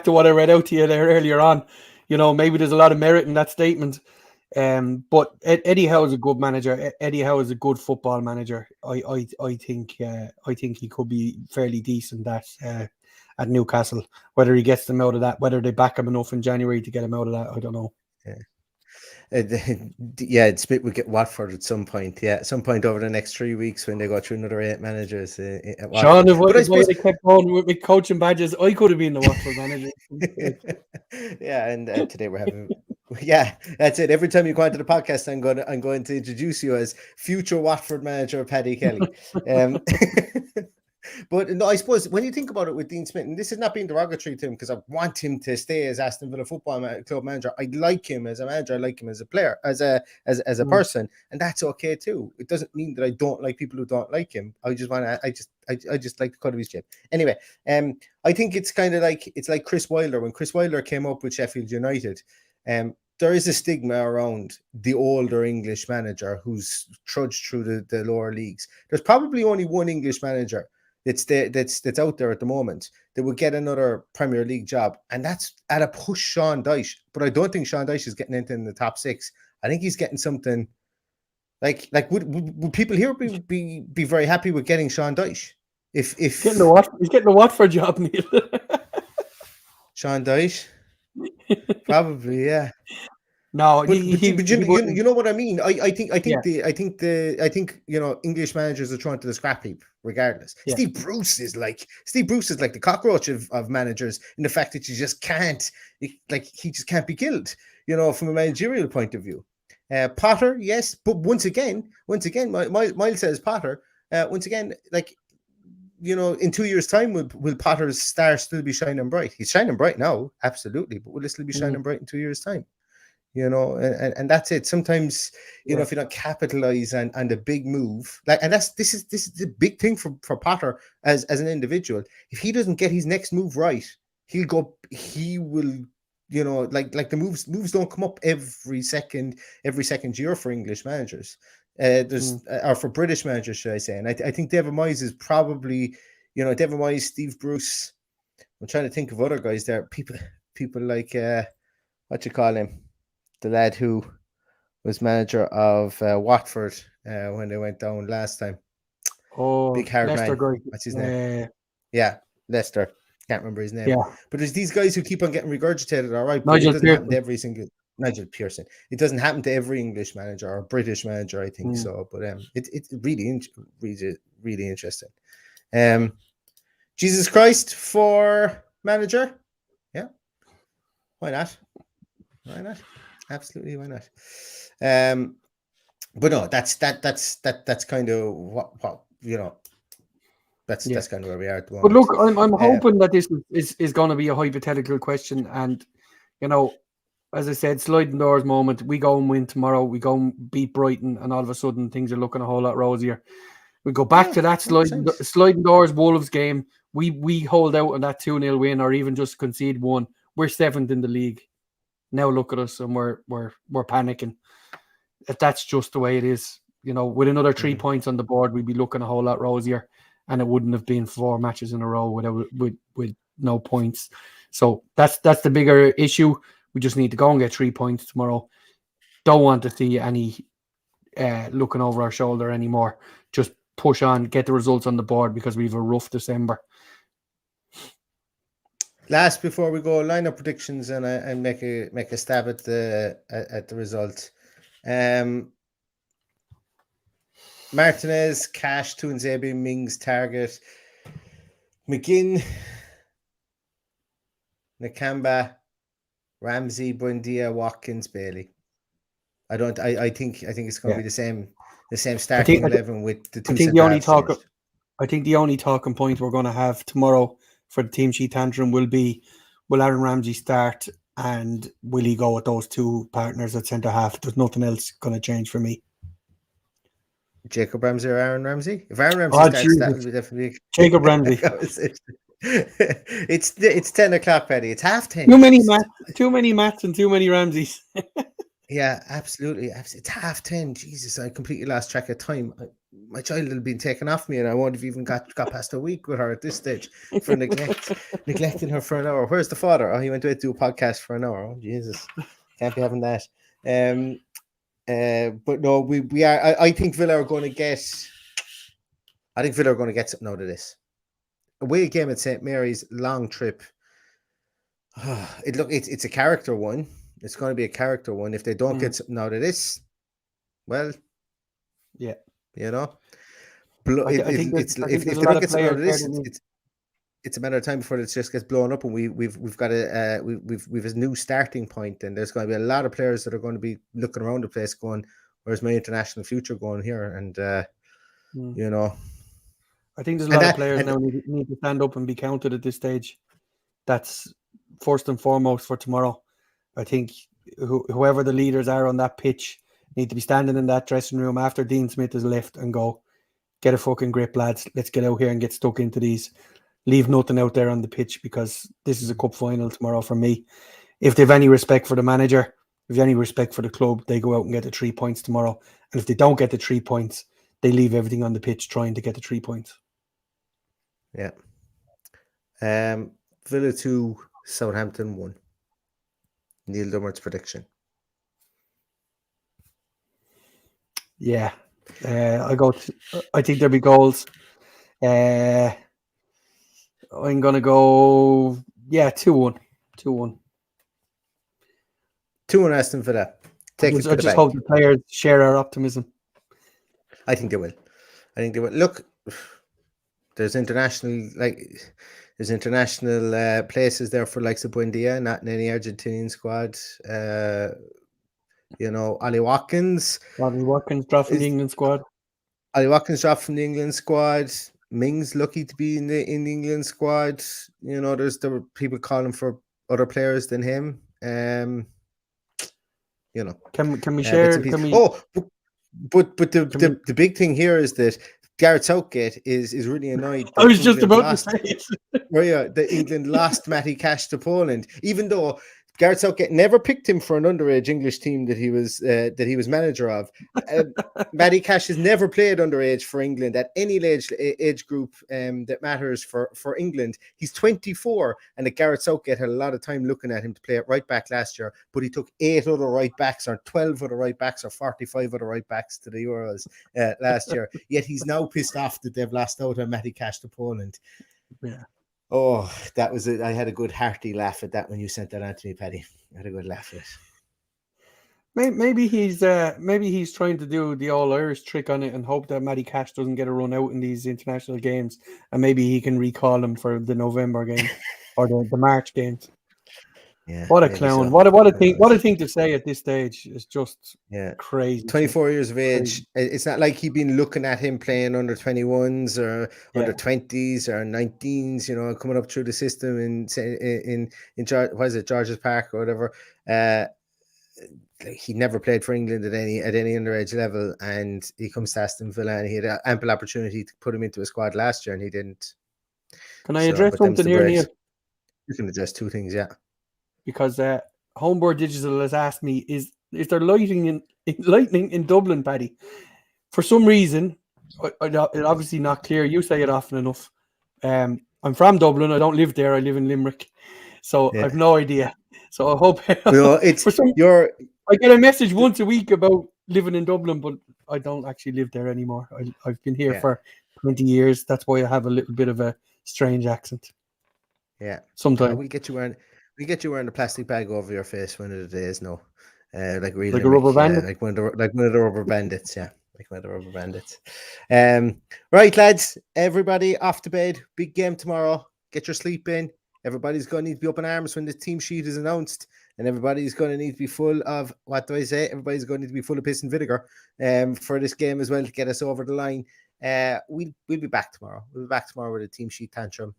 to what I read out to you there earlier on. Maybe there's a lot of merit in that statement. But Eddie Howe is a good manager. Eddie Howe is a good football manager. I think he could be fairly decent at Newcastle. Whether he gets them out of that, whether they back him enough in January to get him out of that, I don't know. Smith would get Watford at some point. Yeah, at some point over the next 3 weeks when they go through another 8 managers. At Sean, if they kept going with my coaching badges, I could have been the Watford manager. Yeah, and today we're having. Yeah, that's it. Every time you go into the podcast, I'm going to introduce you as future Watford manager Paddy Kelly. But no, I suppose when you think about it with Dean Smith, and this is not being derogatory to him, because I want him to stay as Aston Villa Football Club manager. I like him as a manager. I like him as a player, as a person, and that's okay too. It doesn't mean that I don't like people who don't like him. I just like the cut of his chip. Anyway, I think it's kind of like Chris Wilder. When Chris Wilder came up with Sheffield United, there is a stigma around the older English manager who's trudged through the lower leagues. There's probably only one English manager that's out there at the moment that would get another Premier League job, and that's at a push Sean Dyche. But I don't think Sean Dyche is getting into in the top 6. I think he's getting something like would people here be very happy with getting Sean Dyche? If he's getting the Watford job, Neil. Sean Dyche, probably, yeah. No, but you know what I mean. I think English managers are thrown to the scrap heap regardless. Yeah. Steve Bruce is like the cockroach of managers in the fact that you just can't he just can't be killed. From a managerial point of view. Potter, yes, but once again, Miles says Potter. Once again, in 2 years' time, will Potter's star still be shining bright? He's shining bright now, absolutely, but will it still be shining bright in 2 years' time? And that's it. Sometimes, if you don't capitalize on the big move, this is the big thing for Potter as an individual. If he doesn't get his next move right, he will, the moves don't come up every second year for English managers. Or for British managers, should I say? And I think David Moyes is probably, David Moyes, Steve Bruce. I'm trying to think of other guys there. People like what you call him, the lad who was manager of Watford when they went down last time. Oh, big hard Leicester man. Guy. What's his name? Yeah, Leicester. Can't remember his name. Yeah. But there's these guys who keep on getting regurgitated. All right, Nigel Nigel Pearson. It doesn't happen to every English manager or British manager, I think so. But it's really interesting. Jesus Christ for manager, yeah. Why not? Absolutely, why not? But no, that's kind of what That's kind of where we are at the moment. But look, I'm hoping that this is going to be a hypothetical question, and as I said, sliding doors moment. We go and win tomorrow. We go and beat Brighton, and all of a sudden things are looking a whole lot rosier. We go back to that sliding doors Wolves game. We hold out on that 2-0 win, or even just concede one. We're 7th in the league. Now look at us, and we're panicking. That's just the way it is. With another 3 points on the board, we'd be looking a whole lot rosier, and it wouldn't have been 4 matches in a row with no points. So that's the bigger issue. We just need to go and get 3 points tomorrow. Don't want to see any looking over our shoulder anymore. Just push on, get the results on the board, because we have a rough December. Last before we go, lineup predictions and make a stab at the result. Martinez, Cash, Tuanzebe, Mings, Target, McGinn, Nakamba, Ramsey, Buendia, Watkins, Bailey. I think it's going to be the same starting 11 with the two. I think the only talking point we're going to have tomorrow for the team sheet tantrum will be, will Aaron Ramsey start, and will he go with those two partners at centre half? There's nothing else going to change for me. Jacob Ramsey or Aaron Ramsey? If Aaron Ramsey starts, that will be definitely Jacob Ramsey. It's 10 o'clock, Paddy. It's 10:30. Too many Matts and too many Ramseys. Yeah, absolutely. It's 10:30. Jesus, I completely lost track of time. My child had been taken off me, and I won't have even got past a week with her at this stage for neglecting her for an hour. Where's the father? Oh, he went to do a podcast for an hour. Oh, Jesus, can't be having that. But no, we are. I think Villa are going to get. I think Villa are going to get something out of this. Away game at St. Mary's, long trip. It's a character one. It's going to be a character one. If they don't get something out of this, well, yeah, if they don't get something out of this, it's a matter of time before it just gets blown up, and we've got a new starting point, and there's going to be a lot of players that are going to be looking around the place, going, "Where's my international future going here?" And I think there's a lot of players now need to stand up and be counted at this stage. That's first and foremost for tomorrow. I think whoever the leaders are on that pitch need to be standing in that dressing room after Dean Smith has left and go, "Get a fucking grip, lads. Let's get out here and get stuck into these. Leave nothing out there on the pitch, because this is a cup final tomorrow for me." If they've any respect for the manager, if you have any respect for the club, they go out and get the 3 points tomorrow. And if they don't get the 3 points, they leave everything on the pitch trying to get the 3 points. Yeah. Villa 2, Southampton 1. Neil Dummert's prediction. Yeah. I think there'll be goals. I'm going to go, 2-1. 2-1. 2-1 Aston Villa. I just hope the players share our optimism. I think they will. Look, there's international places there for likes of Buendia, not in any Argentinian squad. Ollie Watkins dropped from the England squad. Ali Watkins dropped from the England squad. Ming's lucky to be in the England squad. There were people calling for other players than him. Can we share? But the big thing here is that Gareth Southgate is really annoyed. I was just about to say it. The England lost Matty Cash to Poland, even though Gareth Southgate never picked him for an underage English team that he was manager of. Matty Cash has never played underage for England at any age group that matters for England. He's 24, and Gareth Southgate had a lot of time looking at him to play at right back last year, but he took 8 other right backs, or 12 other right backs, or 45 other right backs to the Euros last year. Yet he's now pissed off that they've lost out on Matty Cash to Poland. Yeah. Oh, that was it. I had a good hearty laugh at that when you sent that on to me, Paddy. I had a good laugh at it. Maybe he's trying to do the all Irish trick on it and hope that Matty Cash doesn't get a run out in these international games, and maybe he can recall him for the November game or the March games. Yeah, what a clown! So. What a thing to say at this stage is just crazy. 24 years of age. It's not like he'd been looking at him playing under 21s or under 20s or 19s. Coming up through the system in George's Park or whatever. He never played for England at any underage level, and he comes to Aston Villa, and he had an ample opportunity to put him into a squad last year, and he didn't. Can I address something here, Neil? You can address 2 things, yeah. Because Homeboard Digital has asked me, is there lightning in Dublin, Paddy? For some reason, it's obviously not clear. You say it often enough. I'm from Dublin. I don't live there. I live in Limerick, so I've no idea. So I hope I get a message once a week about living in Dublin, but I don't actually live there anymore. I've been here for 20 years. That's why I have a little bit of a strange accent. Yeah, sometimes we get you wearing a plastic bag over your face one of the days. No, like a rubber bandit, like one of the rubber bandits. Yeah, like one of the rubber bandits. Right, lads, everybody off to bed. Big game tomorrow. Get your sleep in. Everybody's going to need to be up in arms when the team sheet is announced, and everybody's going to need to be full of, what do I say? Everybody's going to need to be full of piss and vinegar for this game as well to get us over the line. We'll be back tomorrow. We'll be back tomorrow with a team sheet tantrum.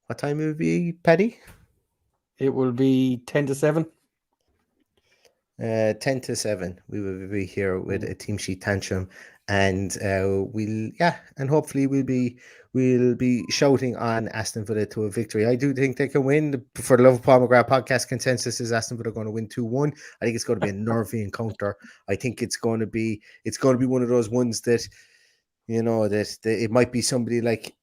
What time will it be, Paddy? It will be 10 to 7. 10 to 7. We will be here with a team sheet tantrum, and and hopefully we'll be shouting on Aston Villa to a victory. I do think they can win. For the Love of Paul McGrath podcast, consensus is Aston Villa are going to win 2-1. I think it's going to be a nervy encounter. I think it's going to be one of those ones that that it might be somebody like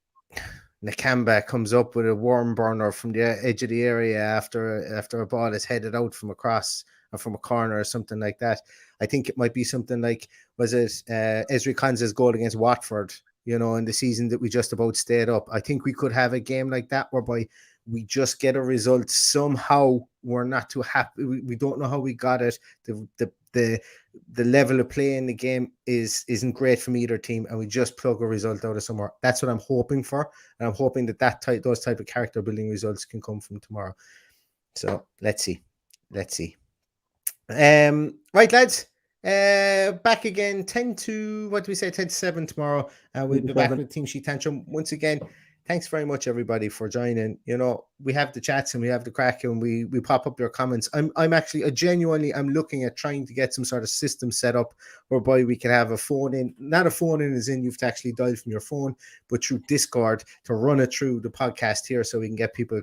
Nakamba comes up with a worm burner from the edge of the area after a ball is headed out from across or from a corner or something like that. I think it might be something like, was it Ezri Konsa's goal against Watford, in the season that we just about stayed up. I think we could have a game like that whereby we just get a result. Somehow we're not too happy. We don't know how we got it. The level of play in the game isn't great from either team, and we just plug a result out of somewhere. That's what I'm hoping for, and I'm hoping that those type of character building results can come from tomorrow. So let's see. Right, lads. Back again 10 to 7 tomorrow. We'll be back with Team Sheet Tantrum once again. thanks very much, everybody, for joining. You know, we have the chats and we have the crack, and we pop up your comments. I'm actually genuinely I'm looking at trying to get some sort of system set up whereby we can have a phone in, not a phone in as in you have to actually dial from your phone, but through Discord to run it through the podcast here, so we can get people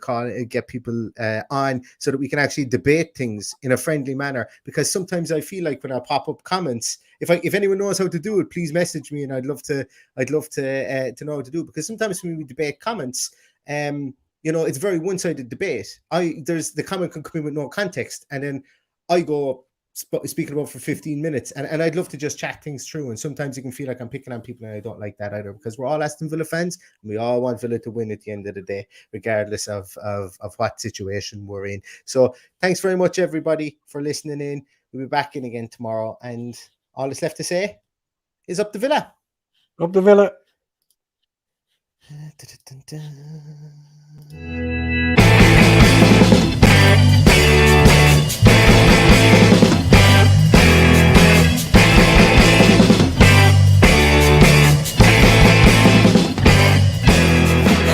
on, so that we can actually debate things in a friendly manner. Because sometimes I feel like when I pop up comments, if anyone knows how to do it, please message me, and I'd love to know how to do it. Because sometimes when we debate comments, you know, it's very one-sided debate. There's the comment can come in with no context, and then I go speaking about for 15 minutes, and I'd love to just chat things through. And sometimes it can feel like I'm picking on people, and I don't like that either, because we're all Aston Villa fans, and we all want Villa to win at the end of the day, regardless of what situation we're in. So thanks very much, everybody, for listening in. We'll be back in again tomorrow, and all that's left to say is up the Villa. Up the Villa. Dun, dun, dun, dun.